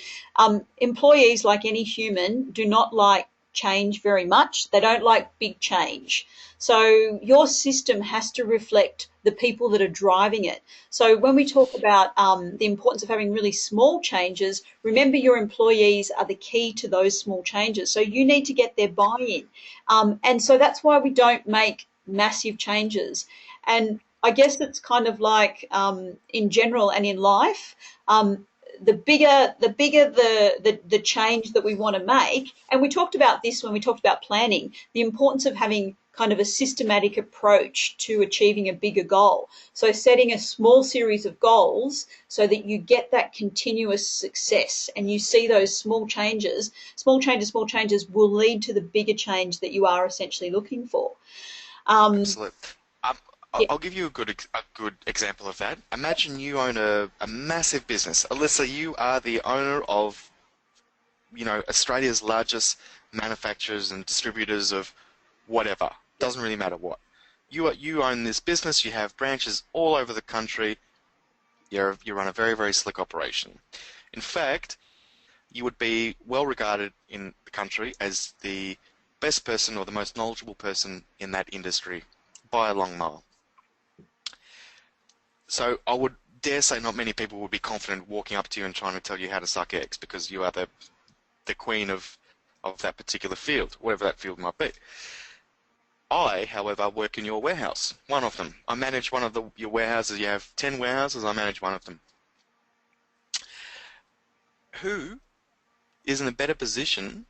Employees, like any human, do not like change very much. They don't like big change. So your system has to reflect the people that are driving it. So when we talk about the importance of having really small changes, remember your employees are the key to those small changes. So you need to get their buy-in. And so that's why we don't make massive changes. And I guess it's kind of like in general and in life, the bigger the change that we want to make. And we talked about this when we talked about planning, the importance of having kind of a systematic approach to achieving a bigger goal. So setting a small series of goals so that you get that continuous success and you see those small changes will lead to the bigger change that you are essentially looking for. Um, absolutely. Um, yeah, I'll give you a good example of that. Imagine you own a massive business. Alyssa, you are the owner of, Australia's largest manufacturers and distributors of whatever. yeah, Doesn't really matter what. You own this business. You have branches all over the country. You run a very, very slick operation. In fact, you would be well regarded in the country as the best person or the most knowledgeable person in that industry by a long mile. So I would dare say not many people would be confident walking up to you and trying to tell you how to suck eggs because you are the queen of that particular field, whatever that field might be. I, however, work in your warehouse, one of them. I manage one of your warehouses. You have 10 warehouses, I manage one of them. Who is in a better position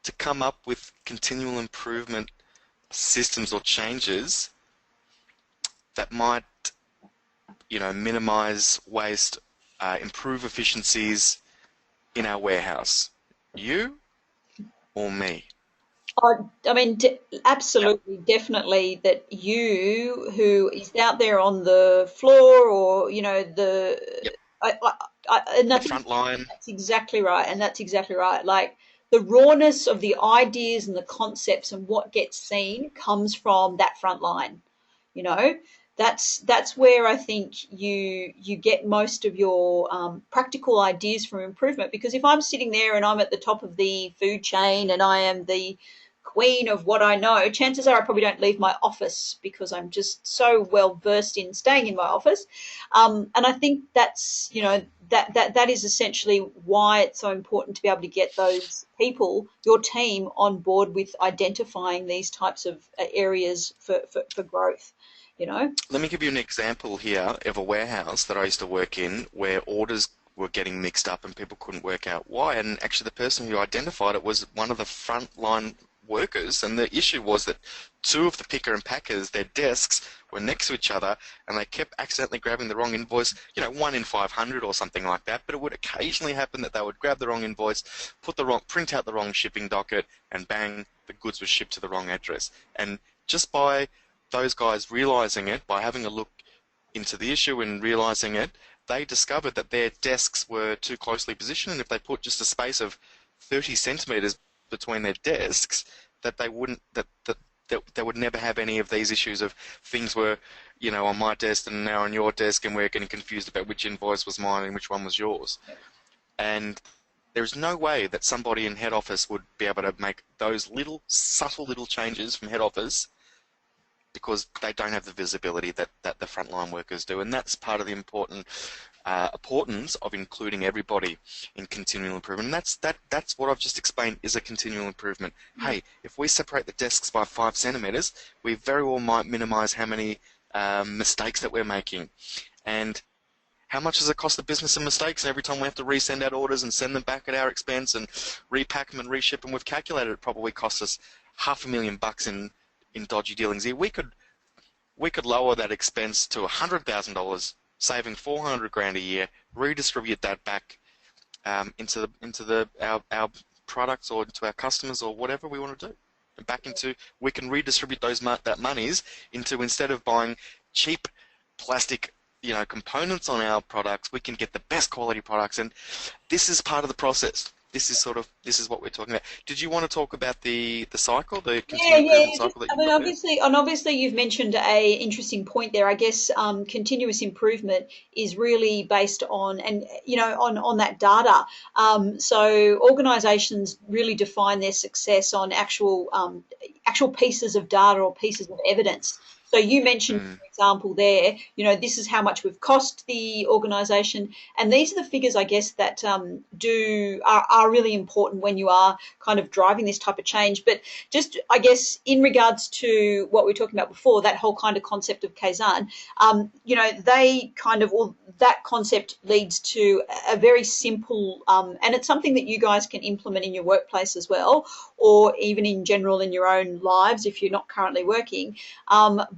to come up with continual improvement systems or changes that might, minimize waste, improve efficiencies in our warehouse? You or me? I mean, Yep. absolutely, definitely that you who is out there on the floor, or Yep. and I The think front line. that's exactly right, and that's exactly right. Like the rawness of the ideas and the concepts and what gets seen comes from that front line. You know, that's where I think you get most of your practical ideas from improvement. Because if I'm sitting there and I'm at the top of the food chain and I am the queen of what I know, chances are I probably don't leave my office because I'm just so well versed in staying in my office. And I think that's that is essentially why it's so important to be able to get those people, your team, on board with identifying these types of areas for growth. You know. Let me give you an example here of a warehouse that I used to work in where orders were getting mixed up and people couldn't work out why. And actually, the person who identified it was one of the frontline workers. And the issue was that two of the picker and packers, their desks were next to each other, and they kept accidentally grabbing the wrong invoice. 1 in 500 or something like that. But it would occasionally happen that they would grab the wrong invoice, print out the wrong shipping docket, and bang, the goods were shipped to the wrong address. And just by those guys realizing it, by having a look into the issue and realizing it, they discovered that their desks were too closely positioned, and if they put just a space of 30 centimeters between their desks, that they wouldn't that they would never have any of these issues of things were, on my desk and now on your desk, and we're getting confused about which invoice was mine and which one was yours. And there's no way that somebody in head office would be able to make those little subtle little changes from head office because they don't have the visibility that the frontline workers do. And that's part of the importance of including everybody in continual improvement. And that's what I've just explained is a continual improvement. Yeah. Hey, if we separate the desks by 5 centimeters, we very well might minimize how many mistakes that we're making. And how much does it cost the business in mistakes? Every time we have to resend out orders and send them back at our expense and repack them and reship them, we've calculated it probably costs us $500,000 in dodgy dealings here. We could lower that expense to $100,000 saving 400 grand a year, redistribute that back into the our products or into our customers or whatever we want to do. And back into we can redistribute that monies into, instead of buying cheap plastic components on our products, we can get the best quality products, and this is part of the process. This is what we're talking about. Did you want to talk about the cycle, the Yeah, continuous yeah. improvement Just, cycle that I you've mean, got there? obviously, you've mentioned a interesting point there. I guess continuous improvement is really based on, and on that data. So organisations really define their success on actual pieces of data or pieces of evidence. So you mentioned, Mm, for example, there, this is how much we've cost the organisation, and these are the figures, I guess, that are really important when you are kind of driving this type of change. But just, I guess, in regards to what we were talking about before, that whole kind of concept of Kaizen, they kind of, well, that concept leads to a very simple, and it's something that you guys can implement in your workplace as well, or even in general in your own lives if you're not currently working.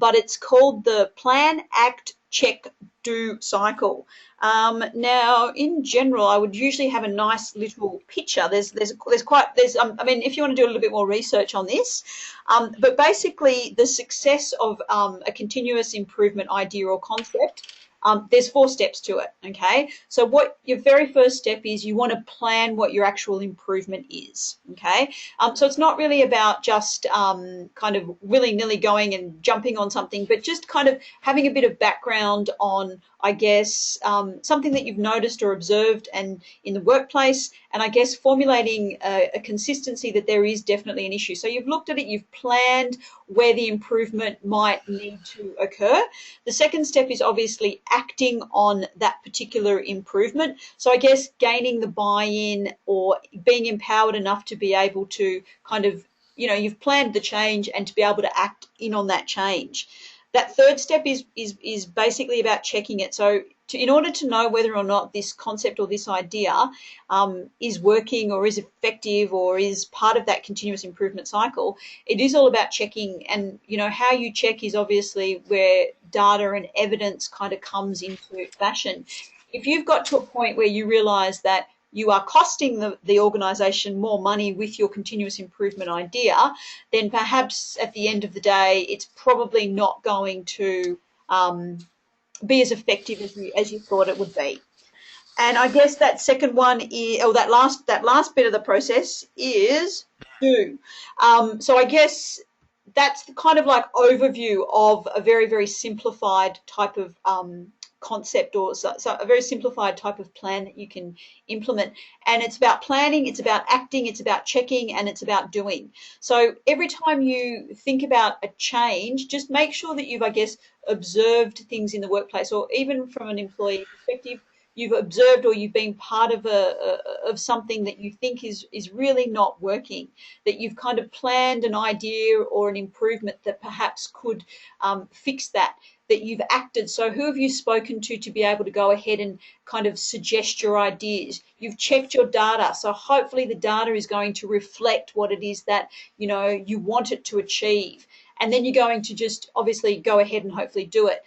But it's called the plan, act, check, do cycle. Now, in general, I would usually have a nice little picture. I mean, if you want to do a little bit more research on this, but basically, the success of a continuous improvement idea or concept. There's 4 steps to it. Okay, so what your very first step is, you want to plan what your actual improvement is. Okay, so it's not really about just kind of willy-nilly going and jumping on something, but just kind of having a bit of background on, I guess, something that you've noticed or observed and in the workplace, and I guess formulating a consistency that there is definitely an issue. So you've looked at it, you've planned where the improvement might need to occur. The second step is obviously acting on that particular improvement. So I guess gaining the buy-in or being empowered enough to be able to kind of, you've planned the change and to be able to act in on that change. That third step is basically about checking it. So in order to know whether or not this concept or this idea is working or is effective or is part of that continuous improvement cycle, it is all about checking. And how you check is obviously where data and evidence kind of comes into fashion. If you've got to a point where you realize that you are costing the organisation more money with your continuous improvement idea, then perhaps at the end of the day, it's probably not going to be as effective as you thought it would be. And I guess that second one is, or that last bit of the process is do. So I guess that's the kind of like overview of a very, very simplified type of concept, or so a very simplified type of plan that you can implement. And it's about planning, it's about acting, it's about checking, and it's about doing. So every time you think about a change, just make sure that you've, I guess, observed things in the workplace, or even from an employee perspective, you've observed or you've been part of of something that you think is really not working, that you've kind of planned an idea or an improvement that perhaps could fix that you've acted. So who have you spoken to be able to go ahead and kind of suggest your ideas? You've checked your data. So hopefully the data is going to reflect what it is that, you want it to achieve. And then you're going to just obviously go ahead and hopefully do it.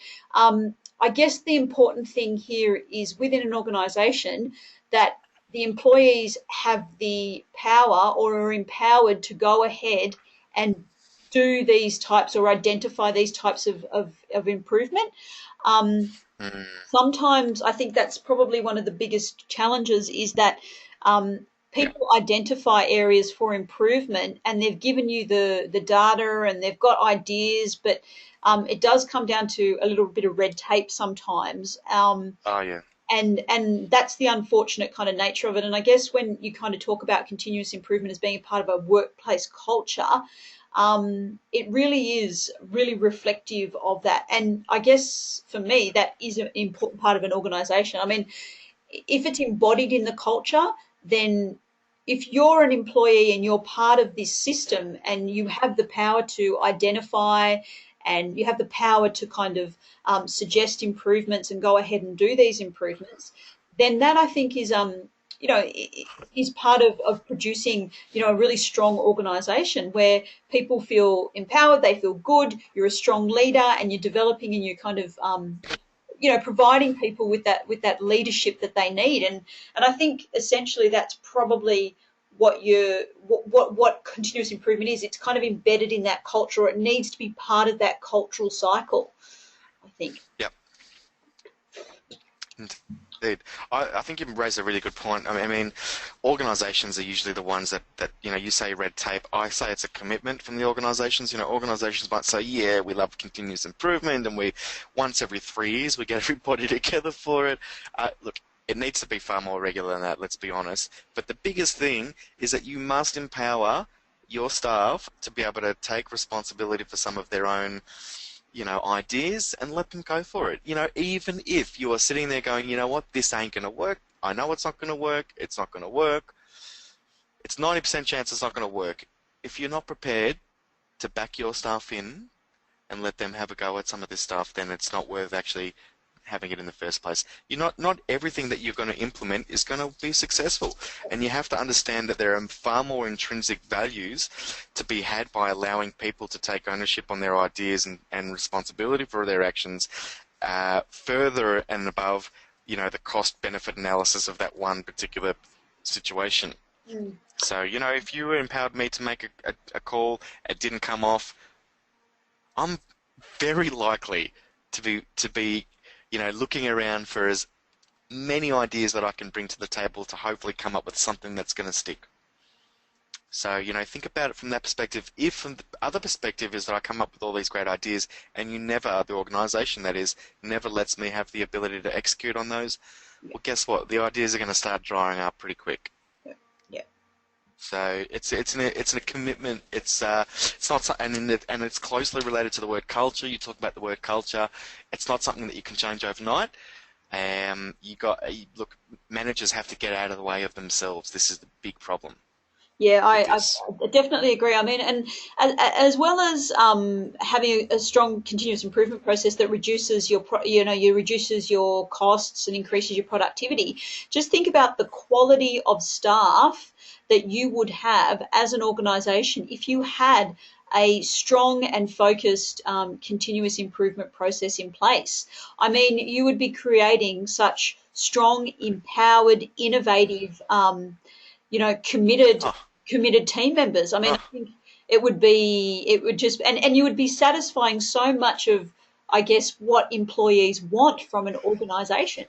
I guess the important thing here is within an organisation that the employees have the power or are empowered to go ahead and do these types or identify these types of improvement. Um, mm, Sometimes I think that's probably one of the biggest challenges is that yeah. people identify areas for improvement and they've given you the data and they've got ideas, but it does come down to a little bit of red tape sometimes. Oh yeah. And that's the unfortunate kind of nature of it. And I guess when you kind of talk about continuous improvement as being a part of a workplace culture, it really is really reflective of that. And I guess for me, that is an important part of an organization. I mean, if it's embodied in the culture, then if you're an employee and you're part of this system and you have the power to identify and you have the power to kind of suggest improvements and go ahead and do these improvements, then that I think is part of producing a really strong organisation where people feel empowered, they feel good, you're a strong leader, and you're developing and you're kind of providing people with that leadership that they need. And I think essentially that's probably what continuous improvement is. It's kind of embedded in that culture, or it needs to be part of that cultural cycle, I think. Yep. Indeed. I think you raised a really good point. I mean, organisations are usually the ones that, you say red tape. I say it's a commitment from the organisations. Organisations might say, yeah, we love continuous improvement, and once every 3 years, we get everybody together for it. Look, it needs to be far more regular than that, let's be honest. But the biggest thing is that you must empower your staff to be able to take responsibility for some of their own ideas, and let them go for it. Even if you are sitting there going, you know what, this ain't going to work. I know it's not going to work. It's not going to work. It's 90% chance it's not going to work. If you're not prepared to back your staff in and let them have a go at some of this stuff, then it's not worth actually having it in the first place. Not everything that you're going to implement is going to be successful, and you have to understand that there are far more intrinsic values to be had by allowing people to take ownership on their ideas and responsibility for their actions, further and above the cost benefit analysis of that one particular situation. So if you empowered me to make a call, it didn't come off, I'm very likely to be looking around for as many ideas that I can bring to the table to hopefully come up with something that's going to stick. So, think about it from that perspective. If from the other perspective is that I come up with all these great ideas and the organisation that is, never lets me have the ability to execute on those, well, guess what? The ideas are going to start drying up pretty quick. Yeah. So it's a commitment. It's not, and it's closely related to the word culture. You talk about the word culture. It's not something that you can change overnight. Look, managers have to get out of the way of themselves. This is the big problem. Yeah, I definitely agree. I mean, and as well as having a strong continuous improvement process that reduces reduces your costs and increases your productivity. Just think about the quality of staff that you would have as an organisation if you had a strong and focused continuous improvement process in place. I mean, you would be creating such strong, empowered, innovative, committed Oh, team members. I mean, I oh. think it would just, and you would be satisfying so much of, I guess, what employees want from an organisation.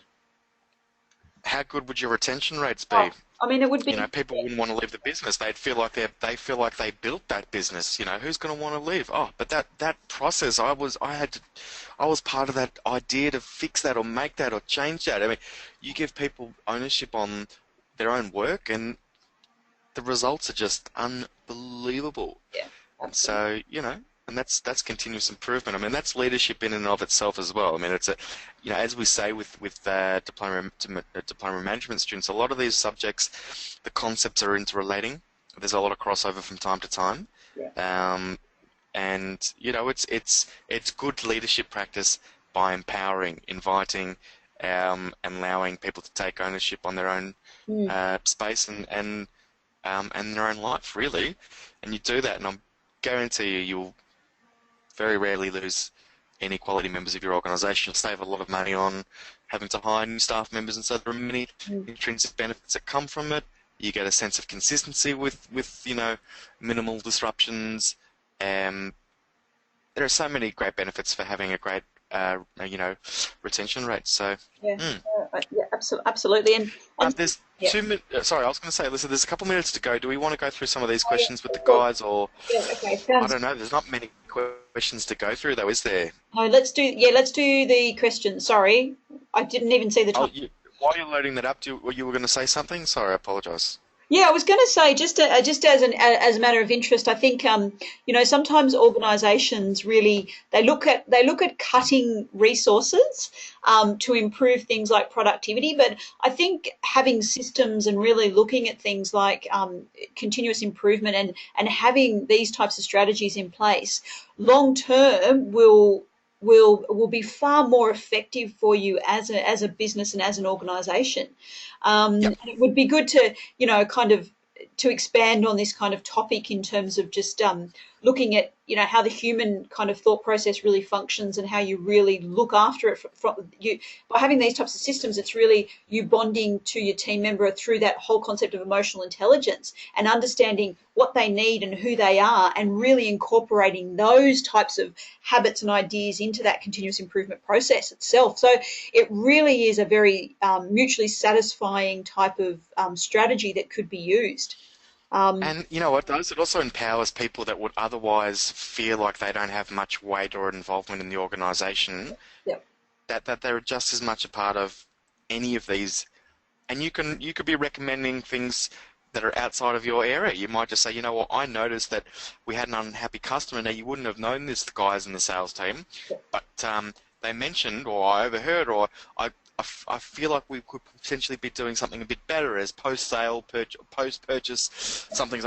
How good would your retention rates Oh, be? I mean, it would be, People wouldn't want to leave the business. They'd feel like they built that business. Who's going to want to leave? Oh, but that process, I was part of that idea to fix that or make that or change that. I mean, you give people ownership on their own work, and the results are just unbelievable. yeah, And absolutely. so, and that's continuous improvement. I mean, that's leadership in and of itself as well. I mean, it's as we say with diploma management students, a lot of these subjects, the concepts are interrelating. There's a lot of crossover from time to time, Yeah. and it's good leadership practice by empowering, inviting, and allowing people to take ownership on their own Mm. space and their own life, really. And you do that, and I guarantee you'll very rarely lose any quality members of your organisation. You'll save a lot of money on having to hire new staff members, and so there are many Mm. intrinsic benefits that come from it. You get a sense of consistency with minimal disruptions. There are so many great benefits for having a great retention rate. So, Yeah, mm. yeah, absolutely. And There's yeah. 2 minutes. Sorry, I was going to say, listen, there's a couple minutes to go. Do we want to go through some of these Oh, yeah. questions with the Well, guys, or yeah, okay, I sounds. don't know? There's not many questions to go through, though, is there? No, let's do the questions. Sorry, I didn't even see the Oh, time. while you're loading that up, you were going to say something? Sorry, I apologise. Yeah, I was going to say just as a matter of interest, I think sometimes organisations really they look at cutting resources to improve things like productivity, but I think having systems and really looking at things like continuous improvement and having these types of strategies in place long term will be far more effective for you as a business and as an organisation. Yep. And it would be good to kind of to expand on this kind of topic in terms of just looking at, how the human kind of thought process really functions and how you really look after it. By having these types of systems, it's really you bonding to your team member through that whole concept of emotional intelligence and understanding what they need and who they are, and really incorporating those types of habits and ideas into that continuous improvement process itself. So it really is a very mutually satisfying type of strategy that could be used. And you know what it does? It also empowers people that would otherwise feel like they don't have much weight or involvement in the organisation, Yep. that they're just as much a part of any of these. And you could be recommending things that are outside of your area. You might just say, you know what, I noticed that we had an unhappy customer. Now, you wouldn't have known this, the guys in the sales team, but they mentioned, or I overheard, or I feel like we could potentially be doing something a bit better as post-sale, post-purchase, something,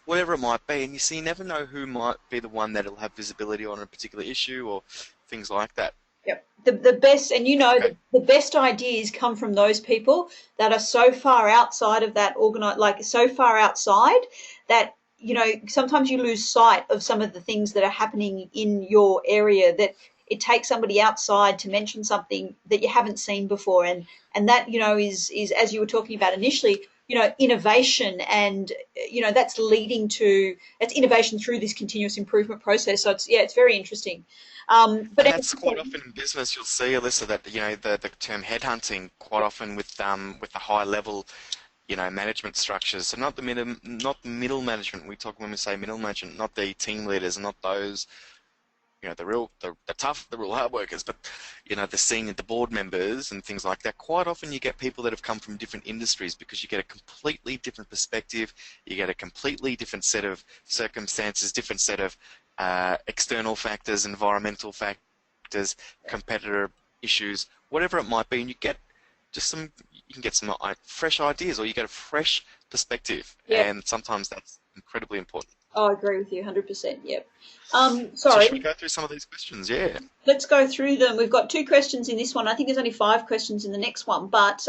whatever it might be. And you see, you never know who might be the one that'll have visibility on a particular issue or things like that. Yep. The best, and the best ideas come from those people that are so far outside of that like so far outside that, sometimes you lose sight of some of the things that are happening in your area, that it takes somebody outside to mention something that you haven't seen before. And that, is as you were talking about initially, innovation, and, that's innovation through this continuous improvement process. So it's very interesting. But And that's quite often in business. You'll see, Alyssa, that the term headhunting quite often with the high level management structures. So not the middle management. We talk when we say middle management, not the team leaders, not those the tough, the real hard workers, but the board members and things like that. Quite often you get people that have come from different industries, because you get a completely different perspective, you get a completely different set of circumstances, different set of external factors, environmental factors, competitor issues, whatever it might be, and you can get some fresh ideas, or you get a fresh perspective, and sometimes that's incredibly important. I agree with you 100%. Yep. So Sorry. should we go through some of these questions? Yeah. Let's go through them. We've got 2 questions in this one. I think there's only 5 questions in the next one. But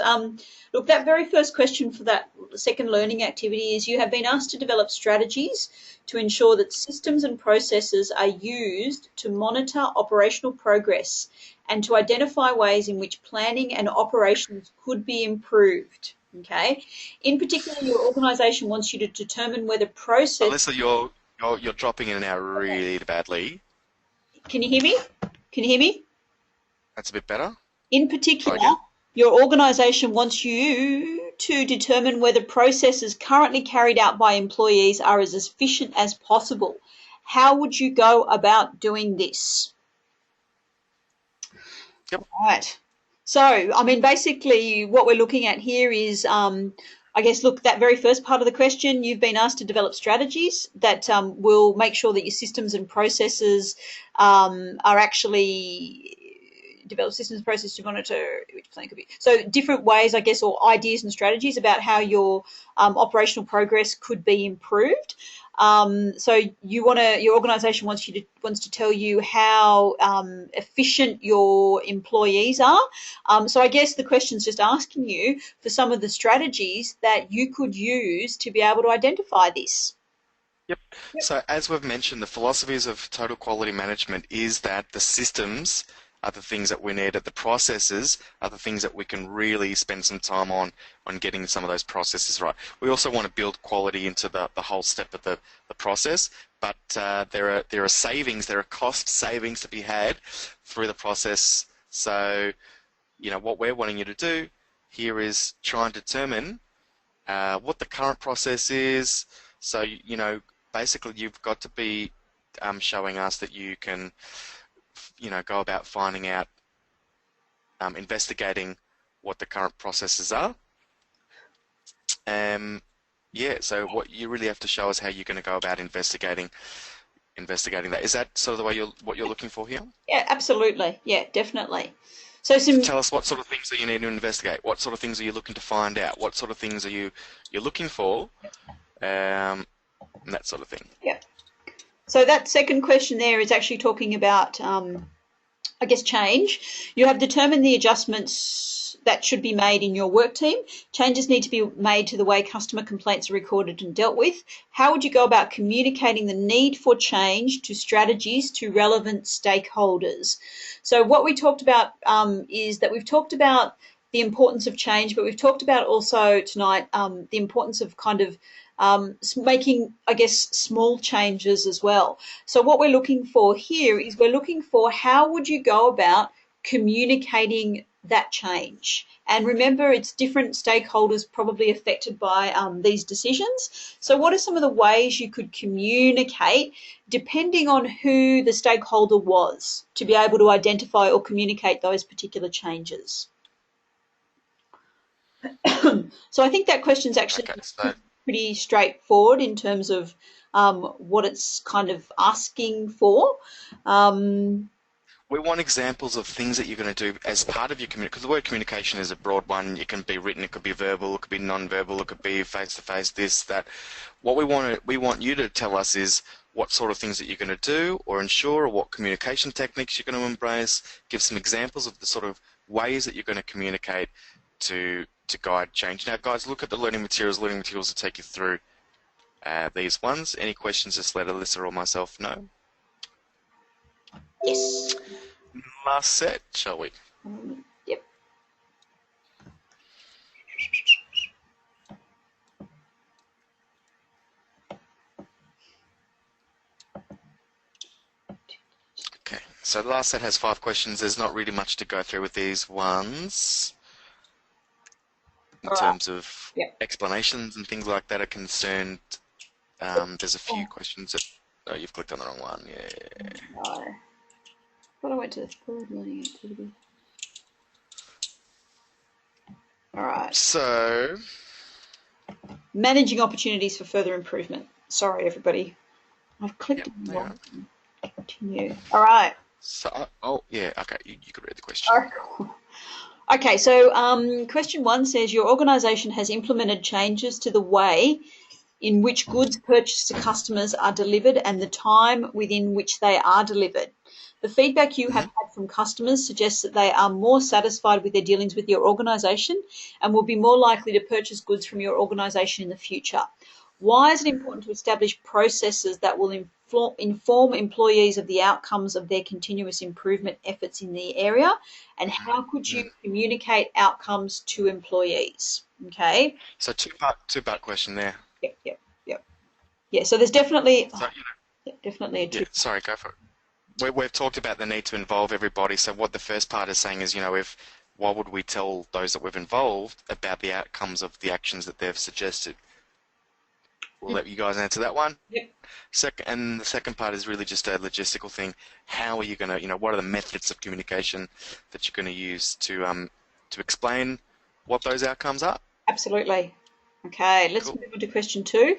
look, that very first question for that second learning activity is: you have been asked to develop strategies to ensure that systems and processes are used to monitor operational progress and to identify ways in which planning and operations could be improved. Okay. In particular, your organisation wants you to determine whether process. Alyssa, you're dropping in and out really badly. Can you hear me? Can you hear me? That's a bit better. In particular, your organisation wants you to determine whether processes currently carried out by employees are as efficient as possible. How would you go about doing this? Yep. All right. So, basically what we're looking at here is, look, that very first part of the question, you've been asked to develop strategies that will make sure that your systems and processes are actually develop systems and processes to monitor which plan could be. So different ways, or ideas and strategies about how your operational progress could be improved. So your organisation wants to tell you how efficient your employees are. So I guess the question's just asking you for some of the strategies that you could use to be able to identify this. Yep. So as we've mentioned, the philosophies of total quality management is that the systems are the things that we need, that the processes are the things that we can really spend some time on getting some of those processes right. We also want to build quality into the whole step of the process, but there are savings, there are cost savings to be had through the process. So, what we're wanting you to do here is try and determine what the current process is. So, basically you've got to be showing us that you can go about finding out, investigating what the current processes are. So what you really have to show us how you're going to go about investigating that. Is that sort of the way what you're looking for here? Yeah, absolutely. Yeah, definitely. So tell us what sort of things that you need to investigate. What sort of things are you looking to find out? What sort of things are you're looking for? And that sort of thing. Yeah. So that second question there is actually talking about, change. You have determined the adjustments that should be made in your work team. Changes need to be made to the way customer complaints are recorded and dealt with. How would you go about communicating the need for change to strategies to relevant stakeholders? So what we talked about is that we've talked about the importance of change, but we've talked about also tonight the importance of kind of making, I guess, small changes as well. So what we're looking for here is we're looking for how would you go about communicating that change. And remember, it's different stakeholders probably affected by these decisions. So what are some of the ways you could communicate depending on who the stakeholder was to be able to identify or communicate those particular changes? So I think that question's actually Okay, so pretty straightforward in terms of what it's kind of asking for. we want examples of things that you're going to do as part of your communication, because the word communication is a broad one. It can be written, it could be verbal, it could be non-verbal, it could be face-to-face, this, that. What we want you to tell us is what sort of things that you're going to do or ensure, or what communication techniques you're going to embrace. Give some examples of the sort of ways that you're going to communicate to guide change. Now, guys, look at the learning materials. Learning materials will take you through these ones. Any questions, just let Alyssa or myself know. Yes. Last set, shall we? Yep. Okay, so the last set has 5 questions. There's not really much to go through with these ones in terms of explanations and things like that are concerned. There's a few questions that... Oh, you've clicked on the wrong one. Yeah. No. But I went to the third learning activity. All right. So... Managing opportunities for further improvement. Sorry, everybody. I've clicked on the wrong one. Continue. All right. So, oh, yeah, okay, you could read the question. All right, cool. Okay, so question 1 says your organisation has implemented changes to the way in which goods purchased to customers are delivered and the time within which they are delivered. The feedback you have had from customers suggests that they are more satisfied with their dealings with your organisation and will be more likely to purchase goods from your organisation in the future. Why is it important to establish processes that will inform employees of the outcomes of their continuous improvement efforts in the area? And how could you communicate outcomes to employees? Okay. So two-part question there. Yep. Yeah, so there's definitely, So, definitely a two. yeah, sorry, go for it. We've talked about the need to involve everybody. So what the first part is saying is, why would we tell those that we've involved about the outcomes of the actions that they've suggested? We'll let you guys answer that one. Yep. And the second part is really just a logistical thing. How are you going to, what are the methods of communication that you're going to use to explain what those outcomes are? Absolutely. Okay, let's move on to question 2.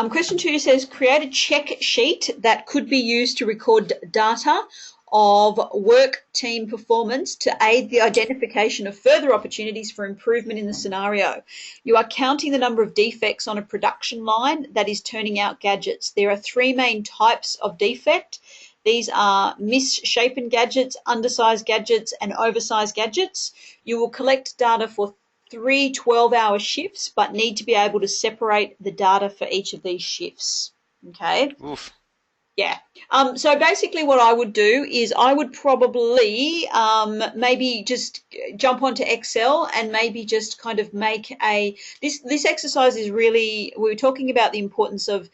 Question 2 says, create a check sheet that could be used to record data of work team performance to aid the identification of further opportunities for improvement in the scenario. You are counting the number of defects on a production line that is turning out gadgets. There are 3 main types of defect. These are misshapen gadgets, undersized gadgets, and oversized gadgets. You will collect data for 3 12-hour shifts, but need to be able to separate the data for each of these shifts. Okay? Oof. Yeah. So basically what I would do is I would probably maybe just jump onto Excel and maybe just kind of make this exercise is really, we were talking about the importance of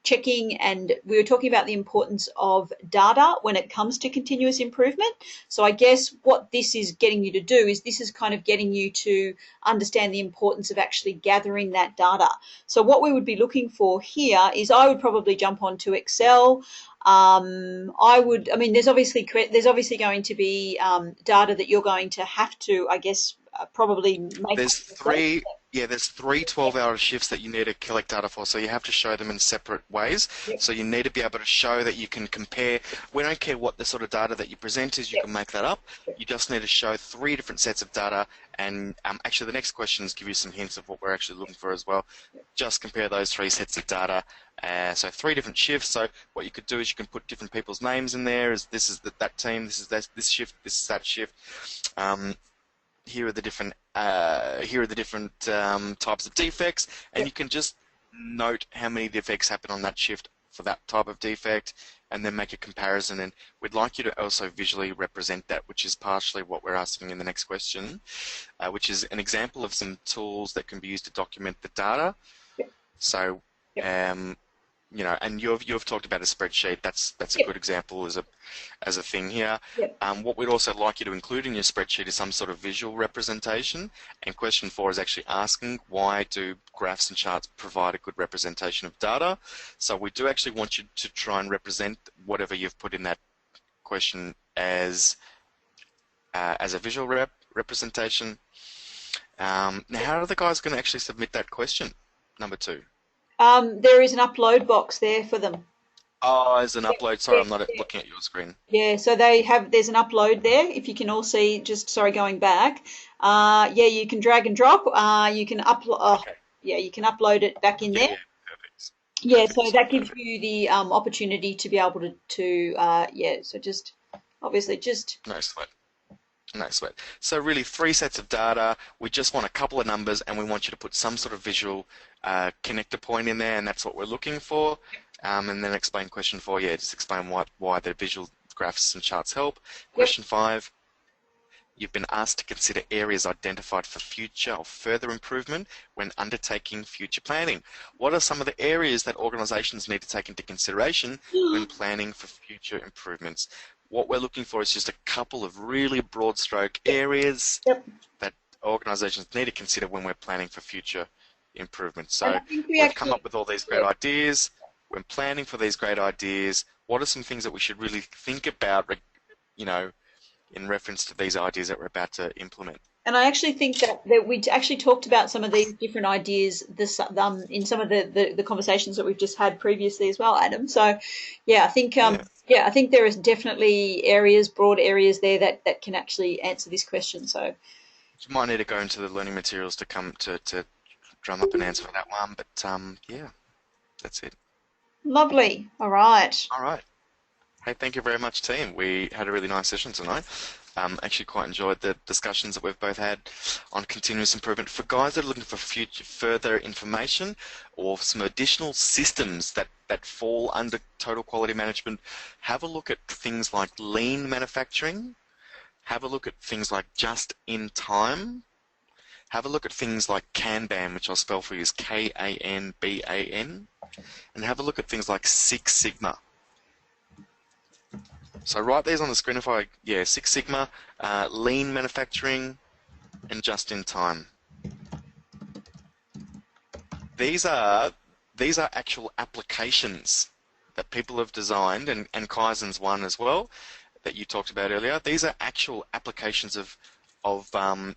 checking, and we were talking about the importance of data when it comes to continuous improvement. So I guess what this is getting you to do is this is kind of getting you to understand the importance of actually gathering that data. So what we would be looking for here is I would probably jump onto Excel. There's obviously going to be data that you're going to have to, I guess, probably make. There's 3 12-hour shifts that you need to collect data for, so you have to show them in separate ways. Yep. So you need to be able to show that you can compare. We don't care what the sort of data that you present is, you can make that up. You just need to show 3 different sets of data, and actually the next questions give you some hints of what we're actually looking for as well. Just compare those 3 sets of data. So 3 different shifts. So what you could do is you can put different people's names in there. This is that team, this is this shift, this is that shift. here are the different types of defects, and Yep. you can just note how many defects happen on that shift for that type of defect, and then make a comparison. And we'd like you to also visually represent that, which is partially what we're asking in the next question, which is an example of some tools that can be used to document the data. Yep. So, Yep. um, and you've talked about a spreadsheet. That's a Yep. good example as a thing here. Yep. What we'd also like you to include in your spreadsheet is some sort of visual representation. And question 4 is actually asking, why do graphs and charts provide a good representation of data? So we do actually want you to try and represent whatever you've put in that question as a visual representation. Now, how are the guys going to actually submit that question, number 2? There is an upload box there for them. Oh, as an Yeah, upload. Sorry, yeah, I'm not yeah. looking at your screen. Yeah, so there's an upload there. If you can all see, just sorry, going back. Yeah, you can drag and drop. You can upload. Okay. Yeah, you can upload it back in Yeah, there. yeah. Perfect. Yeah, so Perfect. that gives Perfect. you the opportunity to be able to yeah. So just obviously just No sweat. No sweat. So really 3 sets of data. We just want a couple of numbers, and we want you to put some sort of visual connector point in there, and that's what we're looking for. And then explain question 4. Yeah, just explain why the visual graphs and charts help. yep. Question 5. You've been asked to consider areas identified for future or further improvement when undertaking future planning. What are some of the areas that organisations need to take into consideration when planning for future improvements? What we're looking for is just a couple of really broad stroke areas Yep. that organisations need to consider when we're planning for future improvements. And I So think we we've come up actually with all these great yeah. ideas. When planning for these great ideas, what are some things that we should really think about, you know, in reference to these ideas that we're about to implement? And I actually think that we actually talked about some of these different ideas this in some of the conversations that we've just had previously as well, Adam. So yeah, I think Yeah. yeah, I think there is definitely areas, broad areas there that can actually answer this question. So You might need to go into the learning materials to come to drum up an answer for that one, but yeah, that's it. lovely. All right. All right. Hey, thank you very much, team. We had a really nice session tonight. Actually, quite enjoyed the discussions that we've both had on continuous improvement. For guys that are looking for future further information or some additional systems that fall under total quality management, have a look at things like lean manufacturing. Have a look at things like just in time. Have a look at things like Kanban, which I'll spell for you as Kanban, and have a look at things like Six Sigma. So write these on the screen yeah, Six Sigma, lean manufacturing, and just in time. These are actual applications that people have designed, and Kaizen's one as well that you talked about earlier. These are actual applications of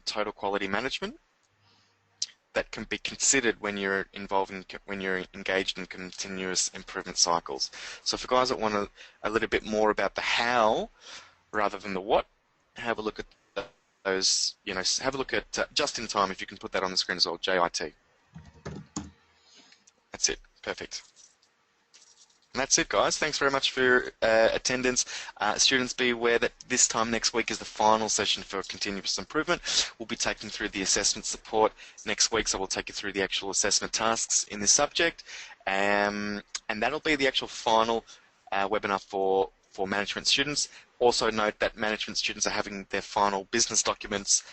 total quality management that can be considered when you're when you're engaged in continuous improvement cycles. So for guys that want a little bit more about the how rather than the what, have a look at those. Have a look at just in time. If you can put that on the screen as well, JIT. That's it. Perfect. And that's it, guys. Thanks very much for your attendance. Students, be aware that this time next week is the final session for continuous improvement. We'll be taking through the assessment support next week, so we'll take you through the actual assessment tasks in this subject. And that'll be the actual final webinar for management students. Also note that management students are having their final business documents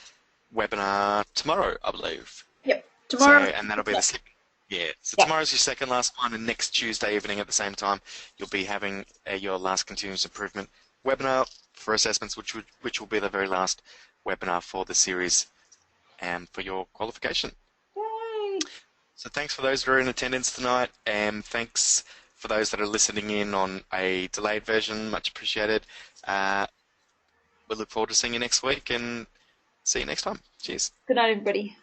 webinar tomorrow, I believe. Yep. So, Tomorrow. and that'll be the second. Yeah, so Yep. tomorrow's your second last one, and next Tuesday evening at the same time, you'll be having your last continuous improvement webinar for assessments, which will be the very last webinar for the series and for your qualification. Yay. So thanks for those who are in attendance tonight, and thanks for those that are listening in on a delayed version. Much appreciated. We look forward to seeing you next week, and see you next time. Cheers. Good night, everybody.